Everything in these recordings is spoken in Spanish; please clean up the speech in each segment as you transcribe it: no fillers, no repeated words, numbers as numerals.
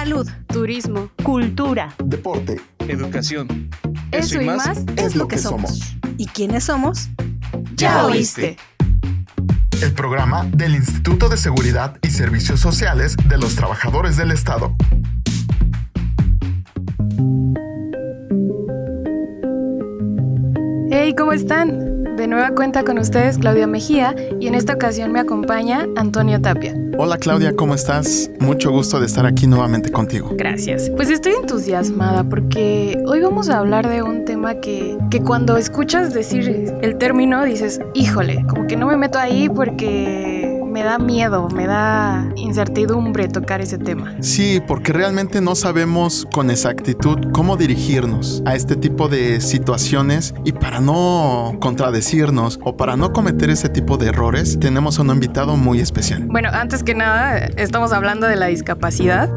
Salud, turismo, cultura, deporte, educación. Eso y más es lo que somos. ¿Y quiénes somos? ¡Ya oíste! El programa del Instituto de Seguridad y Servicios Sociales de los Trabajadores del Estado. Hey, ¿cómo están? De nueva cuenta con ustedes Claudia Mejía y en esta ocasión me acompaña Antonio Tapia. Hola Claudia, ¿cómo estás? Mucho gusto de estar aquí nuevamente contigo. Gracias. Pues estoy entusiasmada porque hoy vamos a hablar de un tema que cuando escuchas decir el término dices, híjole, como que no me meto ahí porque me da miedo, me da incertidumbre tocar ese tema. Sí, porque realmente no sabemos con exactitud cómo dirigirnos a este tipo de situaciones y para no contradecirnos o para no cometer ese tipo de errores, tenemos a un invitado muy especial. Bueno, antes que nada, estamos hablando de la discapacidad.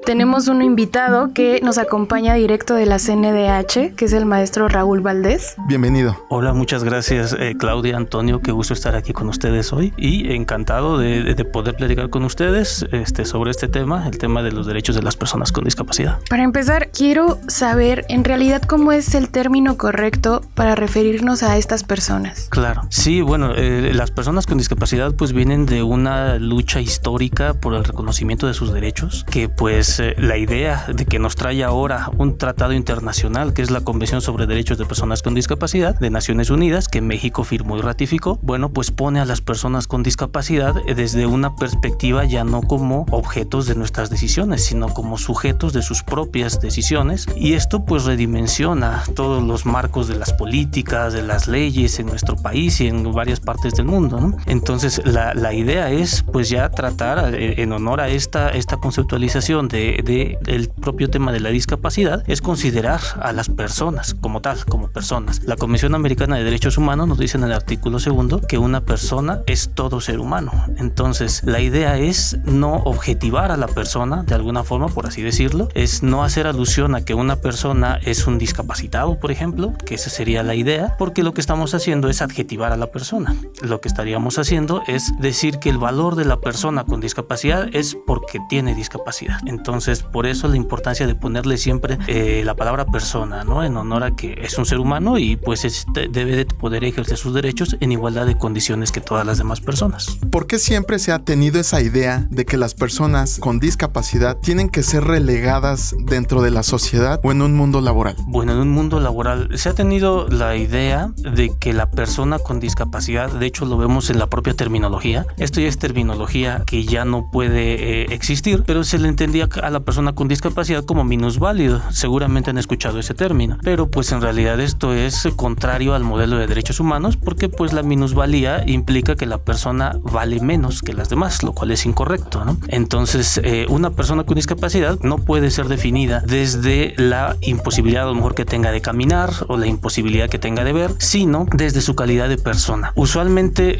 Tenemos un invitado que nos acompaña directo de la CNDH, que es el maestro Raúl Valdés. Bienvenido. Hola, muchas gracias Claudia, Antonio, qué gusto estar aquí con ustedes hoy y encantado de poder platicar con ustedes sobre este tema, el tema de los derechos de las personas con discapacidad. Para empezar, quiero saber en realidad cómo es el término correcto para referirnos a estas personas. Claro, sí, bueno, las personas con discapacidad pues vienen de una lucha histórica por el reconocimiento de sus derechos, que pues la idea de que nos trae ahora un tratado internacional que es la Convención sobre Derechos de Personas con Discapacidad de Naciones Unidas, que México firmó y ratificó, bueno, pues pone a las personas con discapacidad desde una perspectiva ya no como objetos de nuestras decisiones, sino como sujetos de sus propias decisiones, y esto pues redimensiona todos los marcos de las políticas, de las leyes en nuestro país y en varias partes del mundo, ¿no? Entonces la idea es pues ya tratar en honor a esta conceptualización del propio tema de la discapacidad, es considerar a las personas como tal, como personas. La Convención Americana de Derechos Humanos nos dice en el artículo 2 que una persona es todo ser humano. Entonces, la idea es no objetivar a la persona de alguna forma, por así decirlo, es no hacer alusión a que una persona es un discapacitado, por ejemplo, que esa sería la idea, porque lo que estamos haciendo es adjetivar a la persona. Lo que estaríamos haciendo es decir que el valor de la persona con discapacidad es porque tiene discapacidad. Entonces, por eso la importancia de ponerle siempre la palabra persona, ¿no? En honor a que es un ser humano y pues debe de poder ejercer sus derechos en igualdad de condiciones que todas las demás personas. ¿Por qué siempre se ha tenido esa idea de que las personas con discapacidad tienen que ser relegadas dentro de la sociedad o en un mundo laboral? Bueno, en un mundo laboral se ha tenido la idea de que la persona con discapacidad, de hecho lo vemos en la propia terminología, esto ya es terminología que ya no puede existir, pero se le entendía a la persona con discapacidad como minusválido. Seguramente han escuchado ese término, pero pues en realidad esto es contrario al modelo de derechos humanos, porque pues la minusvalía implica que la persona vale menos que las demás, lo cual es incorrecto, ¿no? Entonces una persona con discapacidad no puede ser definida desde la imposibilidad a lo mejor que tenga de caminar o la imposibilidad que tenga de ver, sino desde su calidad de persona. Usualmente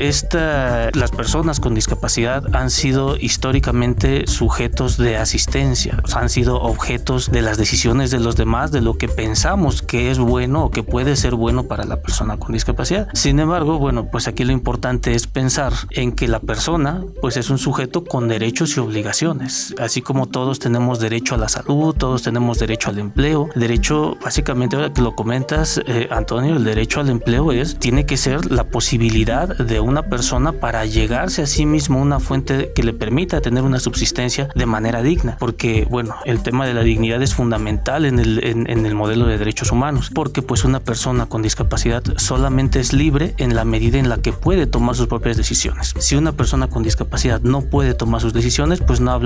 las personas con discapacidad han sido históricamente sujetos de asistencia, o sea, han sido objetos de las decisiones de los demás, de lo que pensamos que es bueno o que puede ser bueno para la persona con discapacidad. Sin embargo, bueno, pues aquí lo importante es pensar en que la persona pues es un sujeto con derechos y obligaciones, así como todos tenemos derecho a la salud, todos tenemos derecho al empleo. Derecho, básicamente, ahora que lo comentas, Antonio, el derecho al empleo tiene que ser la posibilidad de una persona para llegarse a sí mismo una fuente que le permita tener una subsistencia de manera digna, porque bueno, el tema de la dignidad es fundamental en el modelo de derechos humanos, porque pues una persona con discapacidad solamente es libre en la medida en la que puede tomar sus propias decisiones. Si una persona con discapacidad no puede tomar sus decisiones, pues no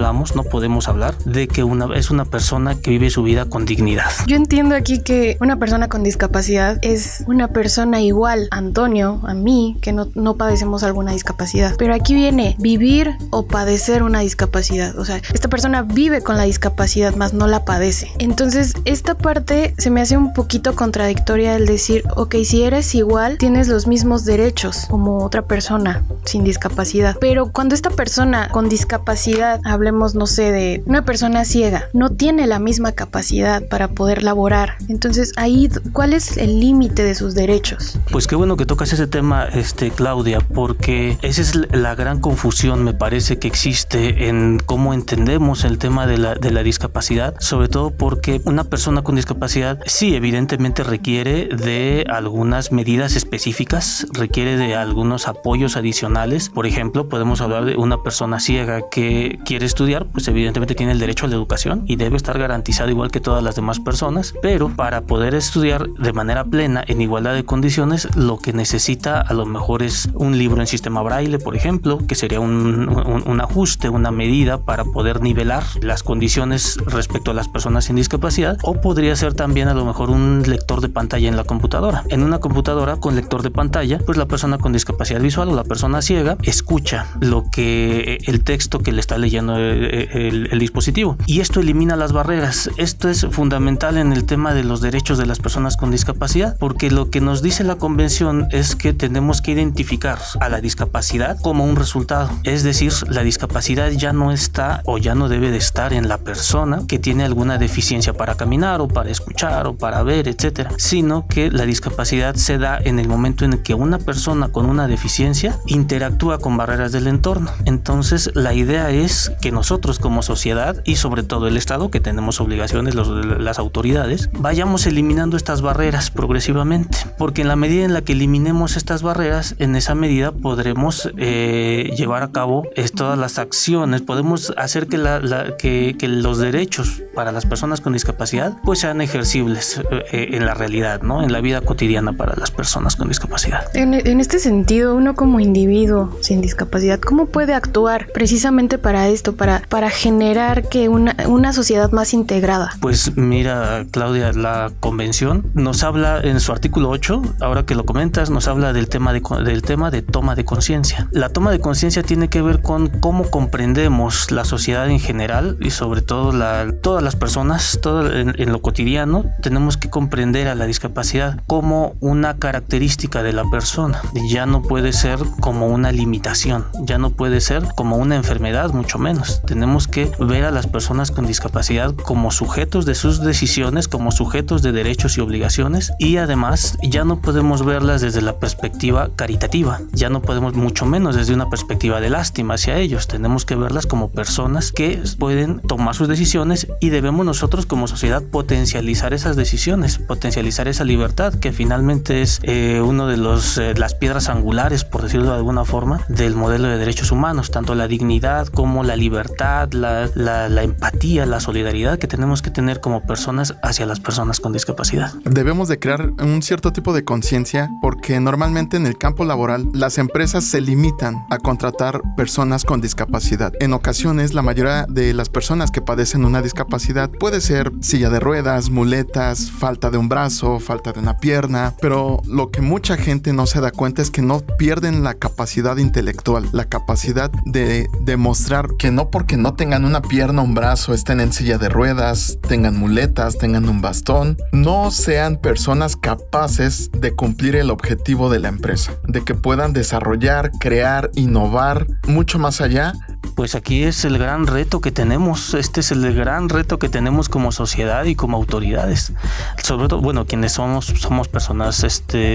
podemos hablar de que es una persona que vive su vida con dignidad. Yo entiendo aquí que una persona con discapacidad es una persona igual a Antonio, a mí, que no padecemos alguna discapacidad, pero aquí viene vivir o padecer una discapacidad. O sea, esta persona vive con la discapacidad, más no la padece. Entonces, esta parte se me hace un poquito contradictoria el decir, ok, si eres igual, tienes los mismos derechos como otra persona sin discapacidad. Pero cuando esta persona con discapacidad, hablemos, no sé, de una persona ciega, no tiene la misma capacidad para poder laborar. Entonces, ahí, ¿cuál es el límite de sus derechos? Pues qué bueno que tocas ese tema, Claudia, porque esa es la gran confusión, me parece, que existe en cómo entendemos el tema de la discapacidad, sobre todo porque una persona con discapacidad sí, evidentemente requiere de algunas medidas específicas, requiere de algunos apoyos adicionales. Por ejemplo, podemos hablar de una persona ciega que quiere estudiar, pues evidentemente tiene el derecho a la educación y debe estar garantizado igual que todas las demás personas, pero para poder estudiar de manera plena, en igualdad de condiciones, lo que necesita a lo mejor es un libro en sistema braille, por ejemplo, que sería un ajuste, una medida para poder nivelar las condiciones respecto a las personas sin discapacidad, o podría ser también a lo mejor un lector de pantalla en la computadora. En una computadora con lector de pantalla, pues la persona con discapacidad visual o la persona ciega escucha el texto que le está leyendo el dispositivo, y esto elimina las barreras. Esto es fundamental en el tema de los derechos de las personas con discapacidad, porque lo que nos dice la convención es que tenemos que identificar a la discapacidad como un resultado, es decir, la discapacidad ya no está o ya no debe de estar en la persona que tiene alguna deficiencia para caminar o para escuchar o para ver, etcétera, sino que la discapacidad se da en el momento en el que una persona con una deficiencia interactúa con barreras del entorno. Entonces, la idea es que nosotros como sociedad y sobre todo el Estado, que tenemos obligaciones, las autoridades, vayamos eliminando estas barreras progresivamente, porque en la medida en la que eliminemos estas barreras, en esa medida podremos llevar a cabo todas las acciones, podemos hacer que los derechos para las personas con discapacidad pues sean ejercibles en la realidad, ¿no? En la vida cotidiana para las personas con discapacidad. En este sentido, uno como individuo sin discapacidad, ¿cómo puede actuar precisamente para esto, para generar que una sociedad más integrada? Pues mira, Claudia, la convención nos habla en su artículo 8, ahora que lo comentas, nos habla del tema de toma de conciencia. La toma de conciencia tiene que ver con cómo comprendemos la sociedad en general y sobre todo todas las personas, en lo cotidiano, tenemos que comprender a la discapacidad como una característica de la persona. Ya no puede ser como una limitación, ya no puede ser como una enfermedad, mucho menos. Tenemos que ver a las personas con discapacidad como sujetos de sus decisiones, como sujetos de derechos y obligaciones, y además ya no podemos verlas desde la perspectiva caritativa, ya no podemos, mucho menos desde una perspectiva de lástima hacia ellos. Tenemos que verlas como personas que pueden tomar sus decisiones y debemos nosotros como sociedad potencializar esas decisiones, potencializar esa libertad que finalmente es uno de las piedras angulares, por decirlo de alguna forma, del modelo de derechos humanos, tanto la dignidad como la libertad, la empatía, la solidaridad que tenemos que tener como personas hacia las personas con discapacidad. Debemos de crear un cierto tipo de conciencia porque normalmente en el campo laboral las empresas se limitan a contratar personas con discapacidad. En ocasiones la mayoría de las personas que padecen una discapacidad puede ser silla de ruedas, muletas, falta de un brazo, falta de una pierna, pero lo que mucha gente no se da cuenta es que no pierden la capacidad intelectual, la capacidad de demostrar que no porque no tengan una pierna o un brazo, estén en silla de ruedas, tengan muletas, tengan un bastón, no sean personas capaces de cumplir el objetivo de la empresa, de que puedan desarrollar, crear, innovar mucho más allá. Pues aquí es el gran reto que tenemos, este es el gran reto que tenemos como sociedad y como autoridades, sobre todo, bueno, quienes somos personas,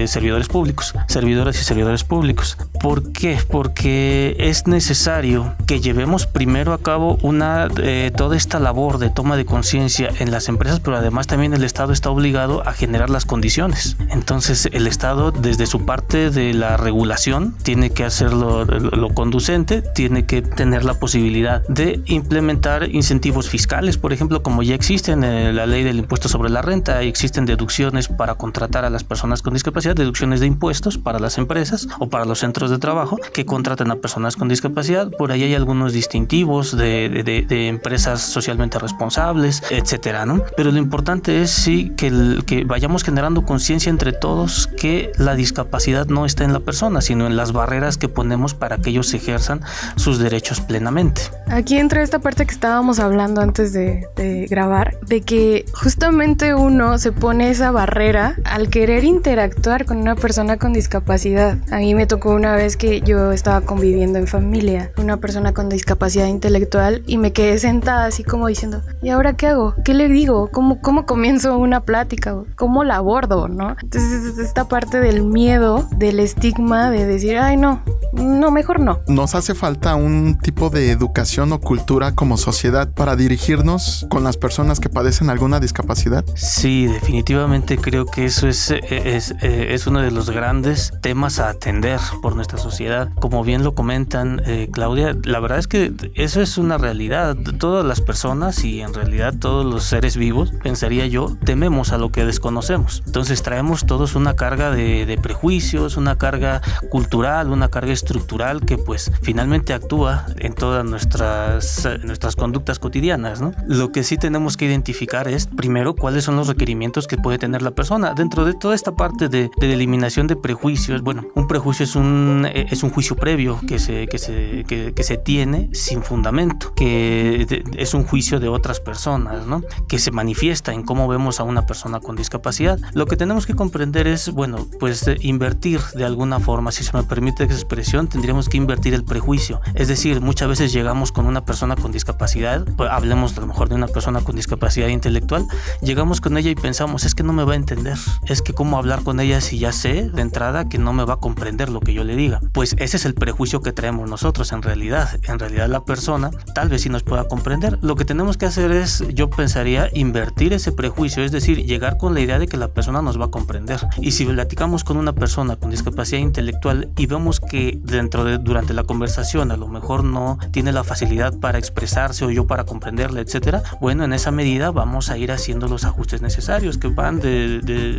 servidores públicos, servidoras y servidores públicos. ¿Por qué? Porque es necesario que llevemos primero a cabo toda esta labor de toma de conciencia en las empresas, pero además también el Estado está obligado a generar las condiciones. Entonces el Estado, desde su parte de la regulación, tiene que hacerlo lo conducente, tiene que tener la posibilidad de implementar incentivos fiscales, por ejemplo, como ya existen en la ley del impuesto sobre la renta, existen deducciones para contratar a las personas con discapacidad, deducciones de impuestos para las empresas o para los centros de trabajo que contratan a personas con discapacidad. Por ahí hay algunos distintivos de empresas socialmente responsables, etcétera, ¿no? Pero lo importante es sí que vayamos generando conciencia entre todos que la discapacidad no está en la persona, sino en las barreras que ponemos para que ellos ejerzan sus derechos plenamente. plenamente. Aquí entra esta parte que estábamos hablando antes de grabar, de que justamente uno se pone esa barrera al querer interactuar con una persona con discapacidad. A mí me tocó una vez que yo estaba conviviendo en familia con una persona con discapacidad intelectual y me quedé sentada así como diciendo, ¿y ahora qué hago? ¿Qué le digo? ¿Cómo comienzo una plática? ¿Cómo la abordo? ¿No? Entonces esta parte del miedo, del estigma de decir, ay no, mejor no. Nos hace falta un tipo de educación o cultura como sociedad para dirigirnos con las personas que padecen alguna discapacidad. Sí, definitivamente creo que eso es uno de los grandes temas a atender por nuestra sociedad. Como bien lo comentan, Claudia, la verdad es que eso es una realidad. Todas las personas y en realidad todos los seres vivos, pensaría yo, tememos a lo que desconocemos. Entonces traemos todos una carga de prejuicios, una carga cultural, una carga estructural que pues finalmente actúa en todas nuestras conductas cotidianas, ¿no? Lo que sí tenemos que identificar es, primero, cuáles son los requerimientos que puede tener la persona. Dentro de toda esta parte de eliminación de prejuicios, bueno, un prejuicio es un juicio previo que se tiene sin fundamento, que es un juicio de otras personas, ¿no? Que se manifiesta en cómo vemos a una persona con discapacidad. Lo que tenemos que comprender es, bueno, pues invertir de alguna forma, si se me permite esa expresión, tendríamos que invertir el prejuicio. Es decir, muchas veces llegamos con una persona con discapacidad, pues hablemos a lo mejor de una persona con discapacidad intelectual, llegamos con ella y pensamos, es que no me va a entender, es que cómo hablar con ella si ya sé de entrada que no me va a comprender lo que yo le diga. Pues ese es el prejuicio que traemos nosotros en realidad la persona tal vez sí nos pueda comprender. Lo que tenemos que hacer es, yo pensaría, invertir ese prejuicio, es decir, llegar con la idea de que la persona nos va a comprender. Y si platicamos con una persona con discapacidad intelectual y vemos que durante la conversación a lo mejor no tiene la facilidad para expresarse o yo para comprenderle, etcétera, bueno, en esa medida vamos a ir haciendo los ajustes necesarios que van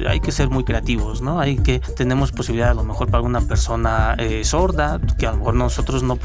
hay que ser muy creativos, ¿no? Tenemos posibilidad a lo mejor para una persona sorda, que a lo mejor nosotros no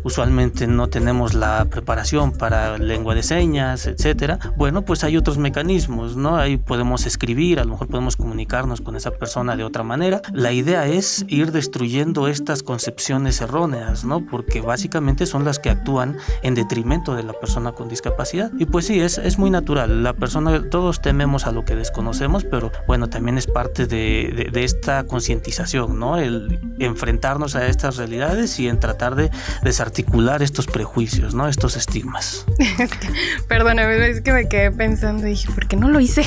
usualmente no tenemos la preparación para lengua de señas, etcétera. Bueno, pues hay otros mecanismos, ¿no? Ahí podemos escribir, a lo mejor podemos comunicarnos con esa persona de otra manera. La idea es ir destruyendo estas concepciones erróneas, ¿no? Porque básicamente son las que actúan en detrimento de la persona con discapacidad. Y pues sí, es muy natural. La persona, todos tememos a lo que desconocemos, pero bueno, también es parte de esta concientización, ¿no? El enfrentarnos a estas realidades y en tratar de desarticular estos prejuicios, ¿no? Estos estigmas. Perdóname, es que me quedé pensando y dije, ¿por qué no lo hice?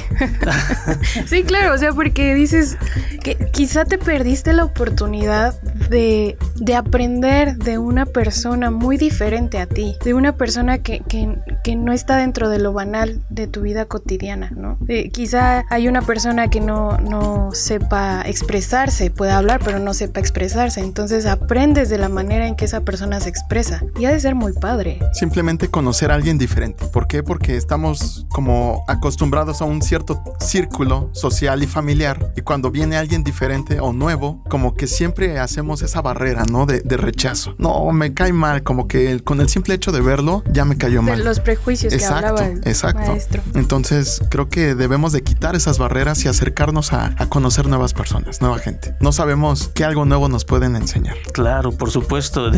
Sí, claro, o sea, porque dices que quizá te perdiste la oportunidad de aprender de una persona muy diferente a ti, de una persona que no está dentro de lo banal de tu vida cotidiana, ¿no? Quizá hay una persona que no sepa expresarse, puede hablar, pero no sepa expresarse, entonces aprendes de la manera en que esa persona se expresa y ha de ser muy padre. Simplemente conocer a alguien diferente. ¿Por qué? Porque estamos como acostumbrados a un cierto círculo social y familiar, y cuando viene alguien diferente o nuevo, como que siempre hacemos esa barrera, ¿no? De rechazo. No, me cae mal, como que con el simple hecho de verlo ya me cayó mal. De los prejuicios que hablaba el maestro. Entonces creo que debemos de quitar esas barreras y acercarnos a conocer nuevas personas, nueva gente. No sabemos qué algo nuevo nos pueden enseñar. Claro, por supuesto.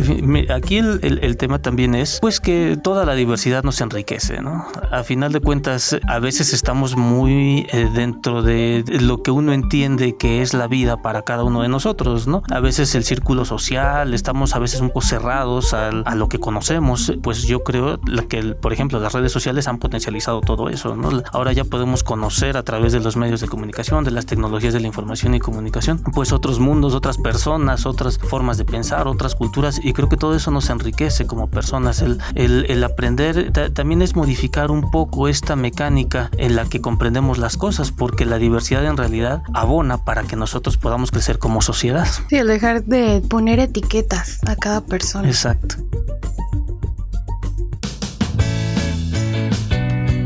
Aquí el tema también es pues que toda la diversidad nos enriquece, ¿no? A final de cuentas, a veces estamos muy dentro de lo que uno entiende que es la vida para cada uno de nosotros, ¿no? A veces el círculo social, estamos a veces un poco cerrados a lo que conocemos. Pues yo creo que, por ejemplo, las redes sociales han potencializado todo eso, ¿no? Ahora ya podemos conocer a través de los medios de comunicación, de las tecnologías de la información y comunicación, pues otros mundos, otras personas, otras formas de pensar, otras culturas, y creo que todo eso nos enriquece como personas. El aprender también es modificar un poco esta mecánica en la que comprendemos las cosas, porque la diversidad en realidad abona para que nosotros podamos crecer como sociedad. Sí, el dejar de poner etiquetas a cada persona. Exacto.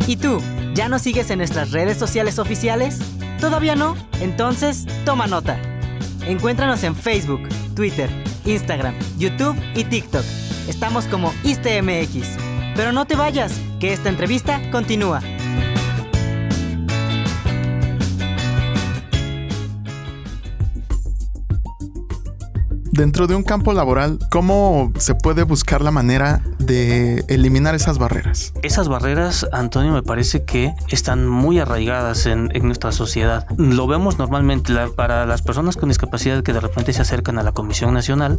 ¿Y tú? ¿Ya nos sigues en nuestras redes sociales oficiales? ¿Todavía no? Entonces, toma nota. Encuéntranos en Facebook, Twitter, Instagram, YouTube y TikTok. Estamos como ISTEMX. Pero no te vayas, que esta entrevista continúa. Dentro de un campo laboral, ¿cómo se puede buscar la manera de eliminar esas barreras? Esas barreras, Antonio, me parece que están muy arraigadas en nuestra sociedad. Lo vemos normalmente para las personas con discapacidad que de repente se acercan a la Comisión Nacional,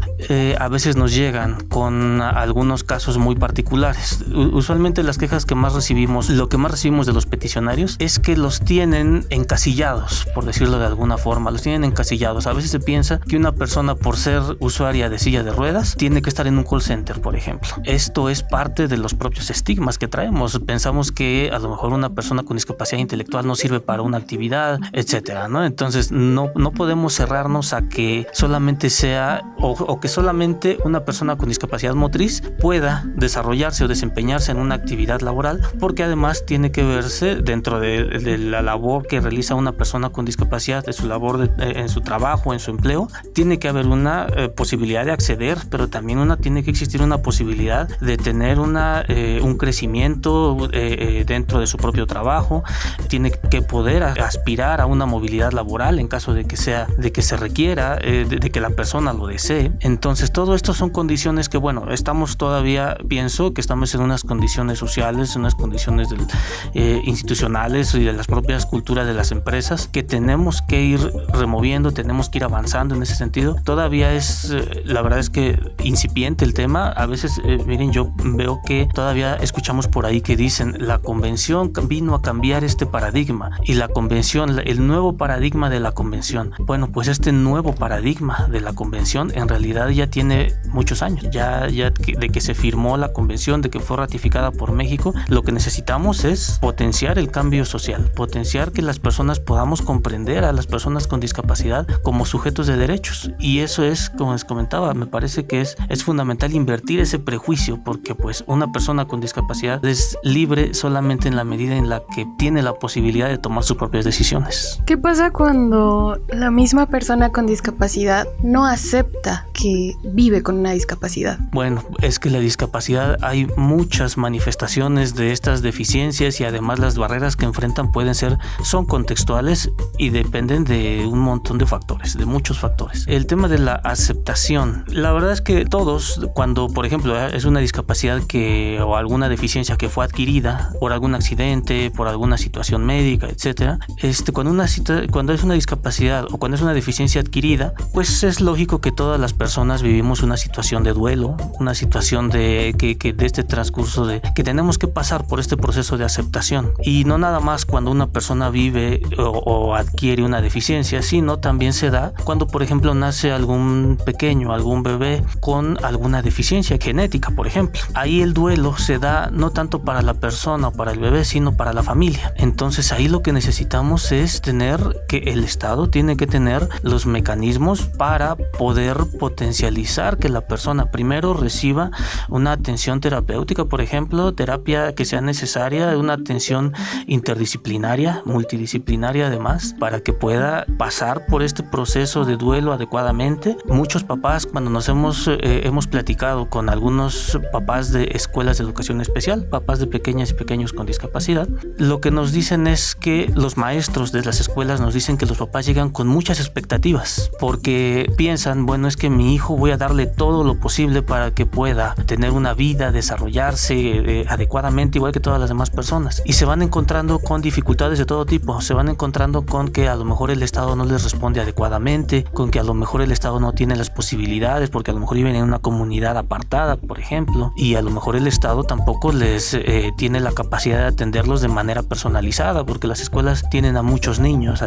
a veces nos llegan con algunos casos muy particulares. Usualmente las quejas que más recibimos, lo que más recibimos de los peticionarios es que los tienen encasillados, por decirlo de alguna forma, los tienen encasillados. A veces se piensa que una persona, por ser usuaria de silla de ruedas, tiene que estar en un call center, por ejemplo. Esto es parte de los propios estigmas que traemos. Pensamos que a lo mejor una persona con discapacidad intelectual no sirve para una actividad, etcétera, ¿no? Entonces no podemos cerrarnos a que solamente sea o que solamente una persona con discapacidad motriz pueda desarrollarse o desempeñarse en una actividad laboral, porque además tiene que verse dentro de la labor que realiza una persona con discapacidad, de su labor en su trabajo, en su empleo. Tiene que haber una posibilidad de acceder, pero también tiene que existir una posibilidad de tener un crecimiento dentro de su propio trabajo. Tiene que poder aspirar a una movilidad laboral en caso de que se requiera, de que la persona lo desee. Entonces todo esto son condiciones que, bueno, pienso que estamos en unas condiciones sociales, en unas condiciones institucionales y de las propias culturas de las empresas que tenemos que ir removiendo, tenemos que ir avanzando en ese sentido. Todavía la verdad es que incipiente el tema. A veces, miren, yo veo que todavía escuchamos por ahí que dicen la convención vino a cambiar este paradigma y la convención, el nuevo paradigma de la convención. Bueno, pues este nuevo paradigma de la convención en realidad ya tiene muchos años, ya de que se firmó la convención, de que fue ratificada por México. Lo que necesitamos es potenciar el cambio social, potenciar que las personas podamos comprender a las personas con discapacidad como sujetos de derechos, y eso es, como les comentaba, me parece que es fundamental invertir ese prejuicio, porque pues una persona con discapacidad es libre solamente en la medida en la que tiene la posibilidad de tomar sus propias decisiones. ¿Qué pasa cuando la misma persona con discapacidad no acepta que vive con una discapacidad? Bueno, es que la discapacidad, hay muchas manifestaciones de estas deficiencias, y además las barreras que enfrentan son contextuales y dependen de un montón de factores, de muchos factores. El tema de la aceptación, la verdad es que todos, cuando por ejemplo es una discapacidad o alguna deficiencia que fue adquirida por algún accidente, por alguna situación médica, etcétera, cuando es una discapacidad o cuando es una deficiencia adquirida, pues es lógico que todas las personas vivimos una situación de duelo, una situación de este transcurso de que tenemos que pasar por este proceso de aceptación. Y no nada más cuando una persona vive o adquiere una deficiencia, sino también se da cuando, por ejemplo, nace algún pequeño, algún bebé con alguna deficiencia genética, por ejemplo. Ahí el duelo se da no tanto para la persona o para el bebé, sino para la familia. Entonces ahí lo que necesitamos es que el Estado tiene que tener los mecanismos para poder potencializar que la persona primero reciba una atención terapéutica, por ejemplo, terapia que sea necesaria, una atención interdisciplinaria, multidisciplinaria además, para que pueda pasar por este proceso de duelo adecuadamente. Muchos papás, cuando nos hemos platicado con algunos papás de escuelas de educación especial, papás de pequeñas y pequeños con discapacidad, lo que nos dicen es que los maestros de las escuelas nos dicen que los papás llegan con muchas expectativas, porque piensan, bueno, es que mi hijo voy a darle todo lo posible para que pueda tener una vida, desarrollarse adecuadamente igual que todas las demás personas, y se van encontrando con dificultades de todo tipo. Se van encontrando con que a lo mejor el Estado no les responde adecuadamente, con que a lo mejor el Estado no tiene las posibilidades porque a lo mejor viven en una comunidad apartada, por ejemplo, y a lo mejor el Estado tampoco les tiene la capacidad de atenderlos de manera personalizada, porque las escuelas atienden a muchos niños.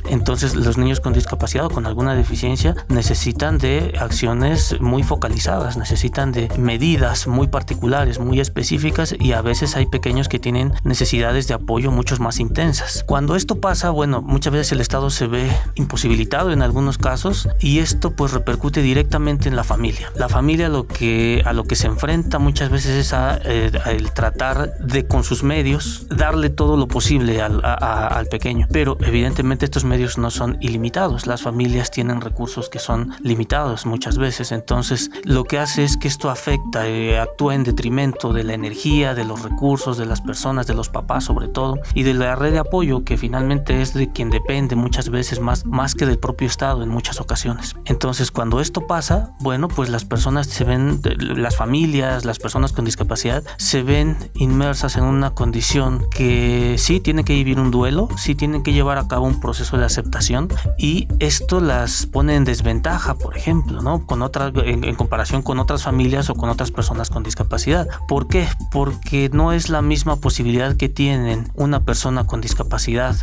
Entonces los niños con discapacidad o con alguna deficiencia necesitan de acciones muy focalizadas, necesitan de medidas muy particulares, muy específicas, y a veces hay pequeños que tienen necesidades de apoyo mucho más intensas. Cuando esto pasa, bueno, muchas veces el Estado se ve imposibilitado en algunos casos, y esto pues repercute directamente en la familia. La familia lo que a lo que se enfrenta muchas veces es a el tratar de, con sus medios, darle todo lo posible al pequeño. Pero evidentemente estos medios no son ilimitados. Las familias tienen recursos que son limitados muchas veces. Entonces lo que hace es que esto afecta, actúa en detrimento de la energía, de los recursos, de las personas, de los papás sobre todo, y de la red de apoyo que finalmente es de quien depende muchas veces más que del propio Estado en muchas ocasiones. Entonces cuando esto pasa, bueno, pues las personas se ven, las familias, las personas con discapacidad se ven inmersas en una condición que sí tienen que vivir un duelo, sí tienen que llevar a cabo un proceso de aceptación, y esto las pone en desventaja, por ejemplo, ¿no? En comparación con otras familias o con otras personas con discapacidad. ¿Por qué? Porque no es la misma posibilidad que tienen una persona con discapacidad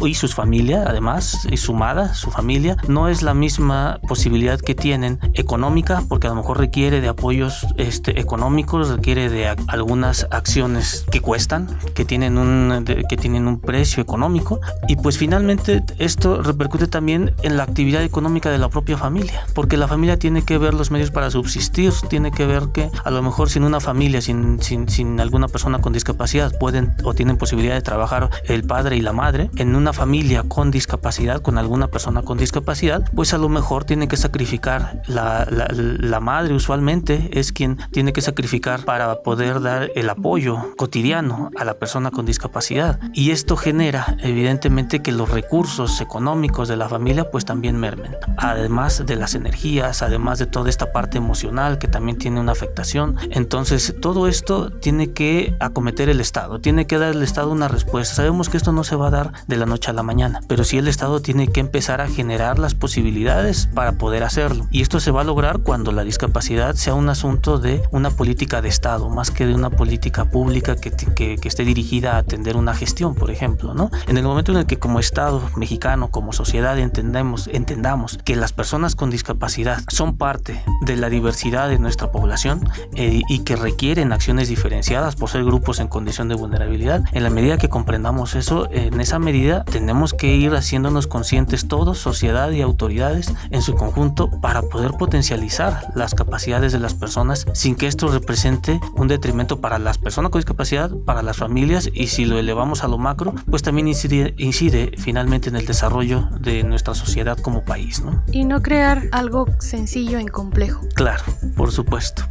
y su familia, además, y sumada su familia, no es la misma posibilidad que tienen económica, porque a lo mejor requiere de apoyos económicos, requiere de algunas acciones que cuestan, que tienen un precio económico, y pues finalmente esto repercute también en la actividad económica de la propia familia, porque la familia tiene que ver los medios para subsistir, tiene que ver que a lo mejor sin una familia, sin alguna persona con discapacidad, pueden o tienen posibilidad de trabajar el padre y la madre. En una familia con discapacidad, con alguna persona con discapacidad, pues a lo mejor tiene que sacrificar la madre, usualmente es quien tiene que sacrificar para poder dar el apoyo cotidiano a la persona con discapacidad, y esto genera evidentemente que los recursos económicos de la familia pues también mermen, además de las energías, además de toda esta parte emocional que también tiene una afectación. Entonces todo esto tiene que acometer el Estado, tiene que dar el Estado una respuesta. Sabemos que esto no se va a dar de la noche a la mañana, pero sí el Estado tiene que empezar a generar las posibilidades para poder hacerlo, y esto se va a lograr cuando la discapacidad sea un asunto de una política de Estado más que de una política pública que esté dirigida a atender una gestión, por ejemplo, ¿no? En el momento en el que como Estado mexicano, como sociedad entendamos que las personas con discapacidad son parte de la diversidad de nuestra población y que requieren acciones diferenciadas por ser grupos en condición de vulnerabilidad, en la medida que comprendamos eso, en esa medida tenemos que ir haciéndonos conscientes todos, sociedad y autoridades en su conjunto, para poder potencializar las capacidades de las personas sin que esto represente un detrimento para las personas con discapacidad, para las familias, y si lo elevamos a lo macro, pues también incide finalmente en el desarrollo de nuestra sociedad como país, ¿no? Y no crear algo sencillo en complejo. Claro, por supuesto.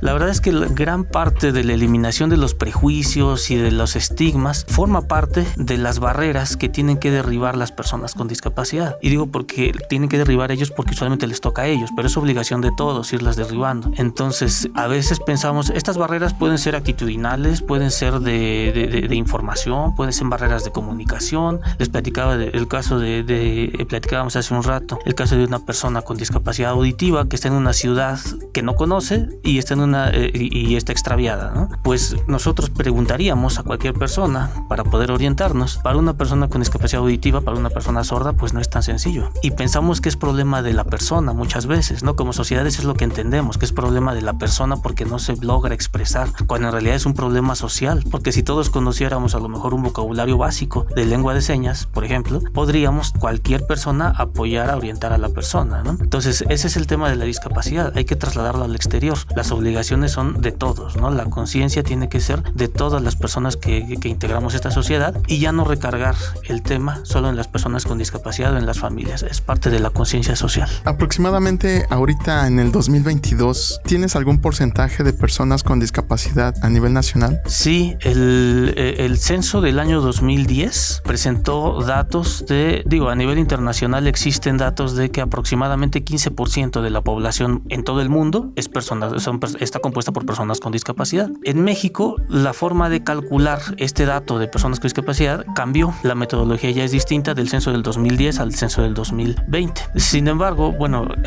La verdad es que la gran parte de la eliminación de los prejuicios y de los estigmas forma parte de las barreras que tienen que derribar las personas con discapacidad. Y digo porque tienen que derribar ellos porque usualmente les toca a ellos, pero es obligación de todos irlas derribando. Entonces, a veces pensamos, estas barreras pueden ser actitudinales, pueden ser de información, pueden ser barreras de comunicación. Les platicaba el caso platicábamos hace un rato, el caso de una persona con discapacidad auditiva que está en una ciudad que no conoce y está está extraviada, ¿no? Pues nosotros preguntaríamos a cualquier persona para poder orientarnos. Para una persona con discapacidad auditiva, para una persona sorda, pues no es tan sencillo. Y pensamos que es problema de la persona muchas veces, ¿no? Como sociedades es lo que entendemos, que es problema de la persona porque no se logra expresar, cuando en realidad es un problema social, porque si todos conociéramos a lo mejor un vocabulario básico de lengua de señas, por ejemplo, podríamos cualquier persona apoyar a orientar a la persona, ¿no? Entonces ese es el tema de la discapacidad, hay que trasladarlo al exterior. Las obligaciones son de todos, ¿no? La conciencia tiene que ser de todas las personas que integramos esta sociedad, y ya no recargar el tema solo en las personas con discapacidad o en las familias. Es parte de la conciencia social. Aproximadamente ahorita en el 2022, ¿tienes algún porcentaje de personas con discapacidad a nivel nacional? Sí, el censo del año 2010 presentó datos a nivel internacional existen datos de que aproximadamente 15% de la población en todo el mundo está compuesta por personas con discapacidad. En México, la forma de calcular este dato de personas con discapacidad cambió. La metodología ya es distinta del censo del 2010 al censo del 2020. Sin embargo,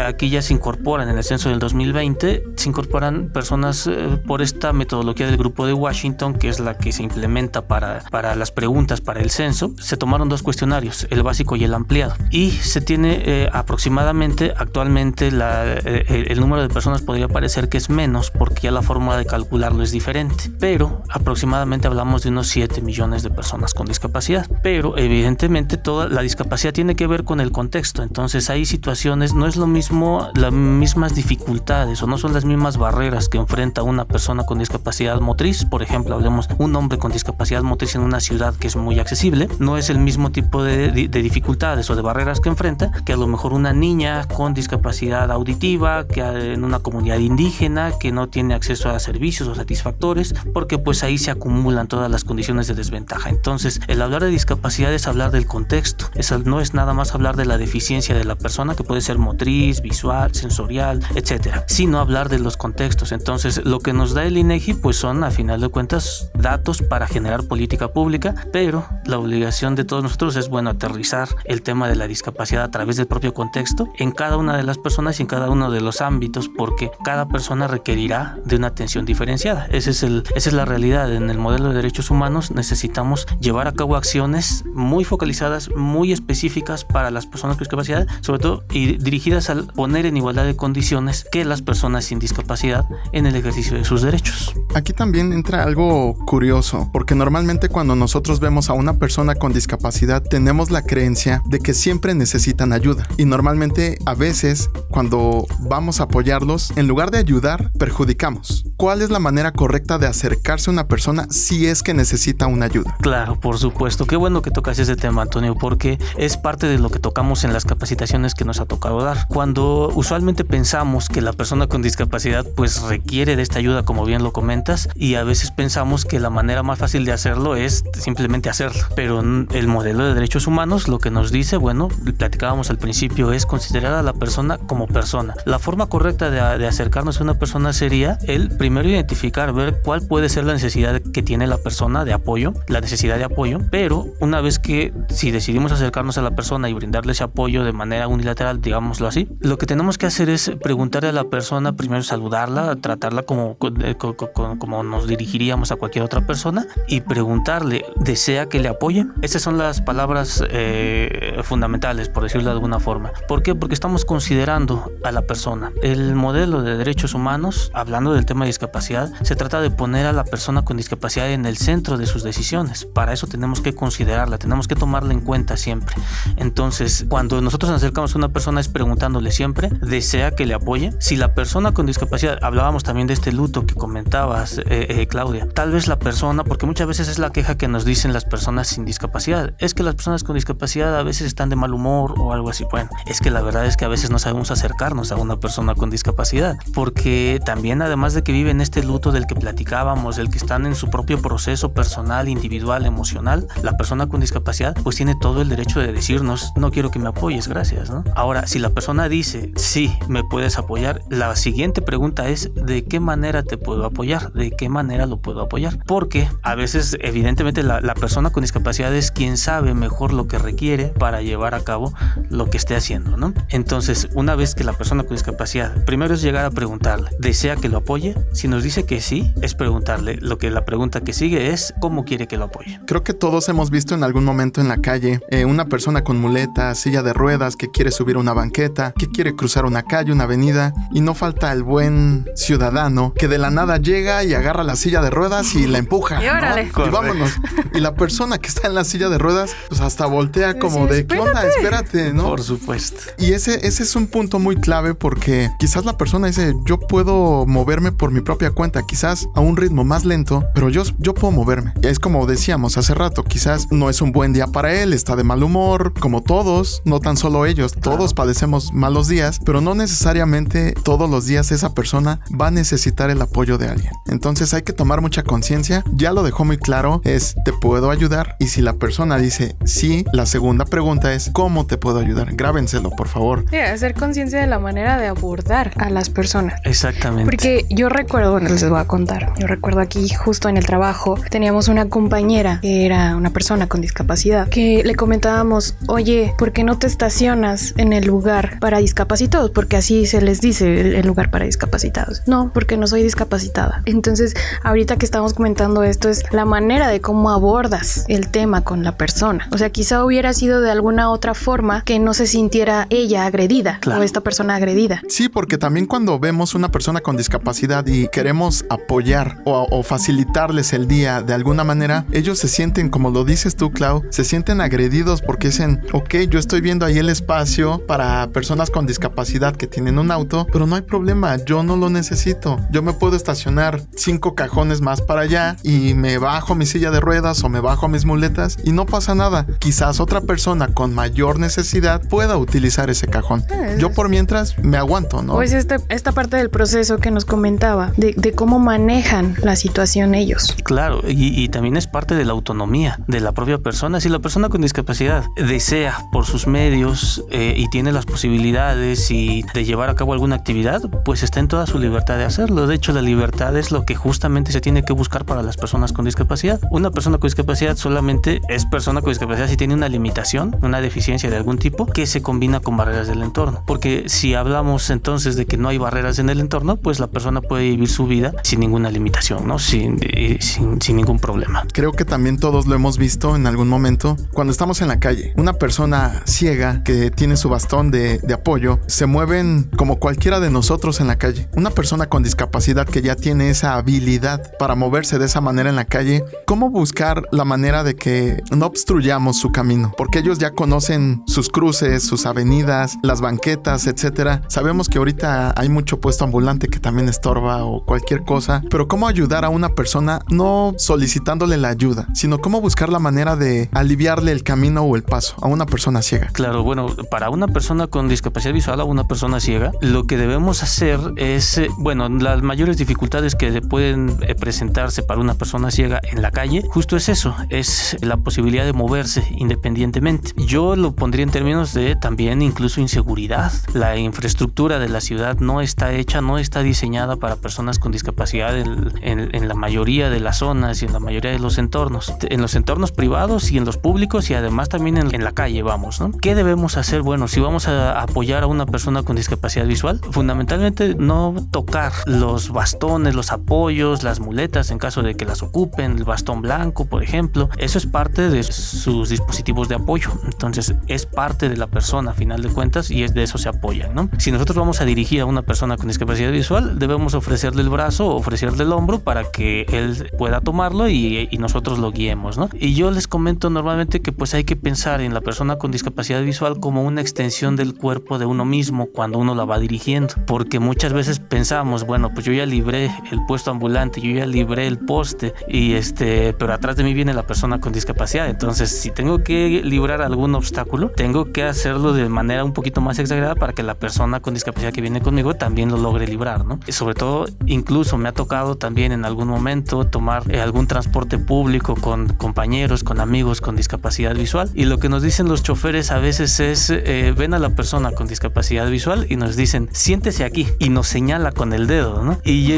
aquí ya se incorporan en el censo del 2020, se incorporan personas por esta metodología del grupo de Washington, que es la que se implementa para las preguntas para el censo. Se tomaron dos cuestionarios, el básico y el ampliado, y se tiene aproximadamente actualmente el número de personas podría parecer que es menos porque ya la forma de calcularlo es diferente, pero aproximadamente hablamos de unos 7 millones de personas con discapacidad. Pero evidentemente toda la discapacidad tiene que ver con el contexto, entonces hay situaciones, no es lo mismo, las mismas dificultades o no son las mismas barreras que enfrenta una persona con discapacidad motriz. Por ejemplo, hablemos un hombre con discapacidad motriz en una ciudad que es muy accesible, no es el mismo tipo de dificultades o de barreras que enfrenta que a lo mejor una niña con discapacidad auditiva, que en una comunidad indígena que no tiene acceso a servicios o satisfactores, porque pues ahí se acumulan todas las condiciones de desventaja. Entonces, el hablar de discapacidad es hablar del contexto, no es nada más hablar de la deficiencia de la persona, que puede ser motriz, visual, sensorial, etcétera, sino hablar de los contextos. Entonces, lo que nos da el INEGI pues son, a final de cuentas, datos para generar política pública, pero la obligación de todos nosotros es, bueno, aterrizar el tema de la discapacidad a través del propio contexto en cada una de las personas y en cada uno de los ámbitos, porque cada persona requerirá de una atención diferenciada. Esa es la realidad. En el modelo de derechos humanos necesitamos llevar a cabo acciones muy focalizadas, muy específicas para las personas con discapacidad, sobre todo y dirigidas al poner en igualdad de condiciones que las personas sin discapacidad en el ejercicio de sus derechos. Aquí también entra algo curioso, porque normalmente cuando nosotros vemos a una persona con discapacidad tenemos la creencia de que siempre necesitan ayuda, y normalmente a veces cuando vamos a apoyarlos, en lugar de ayudar, perjudicamos. ¿Cuál es la manera correcta de acercarse a una persona si es que necesita una ayuda? Claro, por supuesto. Qué bueno que tocas ese tema, Antonio, porque es parte de lo que tocamos en las capacitaciones que nos ha tocado dar. Cuando usualmente pensamos que la persona con discapacidad pues requiere de esta ayuda, como bien lo comentas, y a veces pensamos que la manera más fácil de hacerlo es simplemente hacerlo. Pero el modelo de derechos humanos lo que nos dice, bueno, platicábamos al principio, es considerar a la persona como persona. La forma correcta de acercarnos a una persona sería el primero identificar, ver cuál puede ser la necesidad que tiene la persona de apoyo, la necesidad de apoyo, pero una vez que si decidimos acercarnos a la persona y brindarle ese apoyo de manera unilateral, digámoslo así, lo que tenemos que hacer es preguntarle a la persona, primero saludarla, tratarla como nos dirigiríamos a cualquier otra persona, y preguntarle, ¿desea que le apoye? Esas son las palabras fundamentales, por decirlo de alguna forma. ¿Por qué? Porque estamos considerando a la persona. El modelo de derechos humanos, hablando del tema de discapacidad, se trata de poner a la persona con discapacidad en el centro de sus decisiones. Para eso tenemos que considerarla, tenemos que tomarla en cuenta siempre. Entonces, cuando nosotros nos acercamos a una persona es preguntándole siempre, ¿desea que le apoye? Si la persona con discapacidad, hablábamos también de este luto que comentabas, Claudia, tal vez la persona, porque muchas veces es la queja que nos dicen las personas sin discapacidad, es que las personas con discapacidad a veces están de mal humor o algo así. Bueno, es que la verdad es que a veces no sabemos acercarnos a una persona con discapacidad, porque también, además de que viven este luto del que platicábamos, del que están en su propio proceso personal, individual, emocional, la persona con discapacidad pues tiene todo el derecho de decirnos, no quiero que me apoyes, gracias, ¿no? Ahora, si la persona dice, sí, me puedes apoyar, la siguiente pregunta es, ¿de qué manera te puedo apoyar? ¿De qué manera lo puedo apoyar? Porque a veces, evidentemente, la persona con discapacidad es quien sabe mejor lo que requiere para llevar a cabo lo que esté haciendo, ¿no? Entonces, una vez que la persona con discapacidad, primero es llegar a preguntarle, ¿desea que lo apoye? Si nos dice que sí, es preguntarle, la pregunta que sigue es, ¿cómo quiere que lo apoye? Creo que todos hemos visto en algún momento en la calle una persona con muleta, silla de ruedas, que quiere subir una banqueta, que quiere cruzar una calle, una avenida, y no falta el buen ciudadano que de la nada llega y agarra la silla de ruedas y la empuja, y órale, ¿no? Y vámonos. Y la persona que está en la silla de ruedas pues hasta voltea como de, ¿qué onda? Espérate, ¿no? Por supuesto. Y ese es un punto muy clave, porque quizás la persona dice, yo puedo moverme por mi propia cuenta, quizás a un ritmo más lento, pero yo puedo moverme. Y es como decíamos hace rato, quizás no es un buen día para él, está de mal humor, como todos, no tan solo ellos, todos padecemos malos días, pero no necesariamente todos los días esa persona va a necesitar el apoyo de alguien. Entonces hay que tomar mucha conciencia, ya lo dejó muy claro, es, ¿te puedo ayudar? Y si la persona dice sí, la segunda pregunta es, ¿cómo te puedo ayudar? Grábenselo, por favor. Sí, hacer conciencia de la manera de abordar a las personas. Exactamente. Porque yo recuerdo, bueno, les voy a contar, yo recuerdo aquí justo en el trabajo, teníamos una compañera que era una persona con discapacidad, que le comentábamos, oye, ¿por qué no te estacionas en el lugar para discapacitados? Porque así se les dice, el lugar para discapacitados. No, porque no soy discapacitada. Entonces, ahorita que estamos comentando esto, es la manera de cómo abordas el tema con la persona. O sea, quizá hubiera sido de alguna otra forma que no se sintiera ella agredida, claro, o esta persona agredida. Sí, porque también cuando vemos una persona con discapacidad y si queremos apoyar o facilitarles el día de alguna manera, ellos se sienten, como lo dices tú, Clau, se sienten agredidos porque dicen, ok, yo estoy viendo ahí el espacio para personas con discapacidad que tienen un auto, pero no hay problema, yo no lo necesito. Yo me puedo estacionar 5 cajones más para allá y me bajo mi silla de ruedas o me bajo mis muletas y no pasa nada. Quizás otra persona con mayor necesidad pueda utilizar ese cajón. Yo por mientras me aguanto, ¿no? Pues esta parte del proceso que nos comentaba, de cómo manejan la situación ellos. Claro, y también es parte de la autonomía de la propia persona. Si la persona con discapacidad desea por sus medios y tiene las posibilidades y de llevar a cabo alguna actividad, pues está en toda su libertad de hacerlo. De hecho, la libertad es lo que justamente se tiene que buscar para las personas con discapacidad. Una persona con discapacidad solamente es persona con discapacidad si tiene una limitación, una deficiencia de algún tipo que se combina con barreras del entorno. Porque si hablamos entonces de que no hay barreras en el entorno, pues la persona puede vivir su vida sin ninguna limitación, ¿no? Sin ningún problema. Creo que también todos lo hemos visto en algún momento cuando estamos en la calle. Una persona ciega que tiene su bastón de apoyo se mueven como cualquiera de nosotros en la calle. Una persona con discapacidad que ya tiene esa habilidad para moverse de esa manera en la calle, ¿cómo buscar la manera de que no obstruyamos su camino? Porque ellos ya conocen sus cruces, sus avenidas, las banquetas, etcétera. Sabemos que ahorita hay mucho puesto ambulante que también estorba o cualquier cosa, pero ¿cómo ayudar a una persona no solicitándole la ayuda, sino cómo buscar la manera de aliviarle el camino o el paso a una persona ciega? Claro, bueno, para una persona con discapacidad visual o una persona ciega, lo que debemos hacer es, las mayores dificultades que pueden presentarse para una persona ciega en la calle, justo es eso, es la posibilidad de moverse independientemente. Yo lo pondría en términos de también incluso inseguridad. La infraestructura de la ciudad no está hecha, no está diseñada para personas con discapacidad en la mayoría de las zonas y en la mayoría de los entornos. En los entornos privados y en los públicos y además también en la calle, vamos, ¿no? ¿Qué debemos hacer? Bueno, si vamos a apoyar a una persona con discapacidad visual, fundamentalmente no tocar los bastones, los apoyos, las muletas en caso de que las ocupen, el bastón blanco, por ejemplo. Eso es parte de sus dispositivos de apoyo. Entonces, es parte de la persona a final de cuentas y de eso se apoyan, ¿no? Si nosotros vamos a dirigir a una persona con discapacidad visual, debemos ofrecerle el brazo o ofrecerle el hombro para que él pueda tomarlo y nosotros lo guiemos, ¿no? Y yo les comento normalmente que pues hay que pensar en la persona con discapacidad visual como una extensión del cuerpo de uno mismo cuando uno la va dirigiendo, porque muchas veces pensamos, bueno, pues yo ya libré el puesto ambulante, yo ya libré el poste pero atrás de mí viene la persona con discapacidad, entonces si tengo que librar algún obstáculo, tengo que hacerlo de manera un poquito más exagerada para que la persona con discapacidad que viene conmigo también lo logre librar, ¿no? Y sobre todo, incluso me ha tocado también en algún momento tomar algún transporte público con compañeros, con amigos con discapacidad visual, y lo que nos dicen los choferes a veces es ven a la persona con discapacidad visual y nos dicen siéntese aquí y nos señala con el dedo, ¿no? Y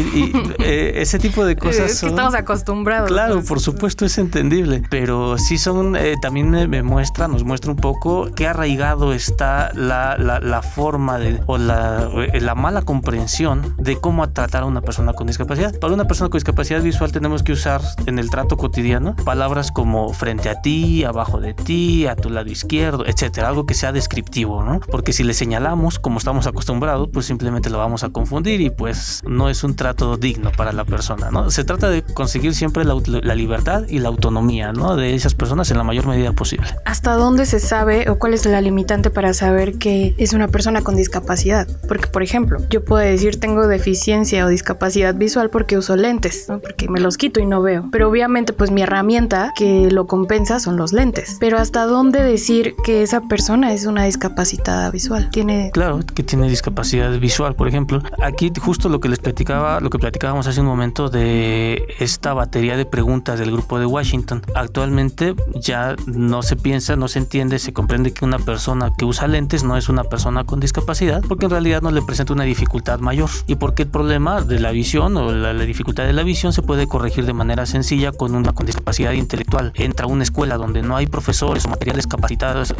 ese tipo de cosas es que estamos acostumbrados. Claro, por supuesto es entendible, pero sí son también nos muestra un poco qué arraigado está la forma o la mala comprensión de cómo tratar a una persona con discapacidad. Para una persona con discapacidad visual tenemos que usar en el trato cotidiano palabras como frente a ti, abajo de ti, a tu lado izquierdo, etcétera, algo que sea descriptivo, ¿no? Porque si le señalamos como estamos acostumbrados, pues simplemente lo vamos a confundir y pues no es un trato digno para la persona, ¿no? Se trata de conseguir siempre la libertad y la autonomía, ¿no? De esas personas en la mayor medida posible. ¿Hasta dónde se sabe o cuál es la limitante para saber que es una persona con discapacidad? Porque, por ejemplo, yo puedo decir tengo deficiencia o discapacidad visual porque uso lentes, ¿no? Porque me los quito y no veo. Pero obviamente, pues mi herramienta que lo compensa son los lentes. Pero ¿hasta dónde decir que esa persona es una discapacitada visual? Claro, que tiene discapacidad visual, por ejemplo. Aquí justo lo que platicábamos hace un momento de esta batería de preguntas del grupo de Washington. Actualmente ya no se piensa, no se entiende, se comprende que una persona que usa lentes no es una persona con discapacidad porque en realidad no le presenta una dificultad mayor y porque el problema de la visión o la dificultad de la visión se puede corregir de manera sencilla con una con discapacidad intelectual. Entra a una escuela donde no hay profesores o materiales capacitados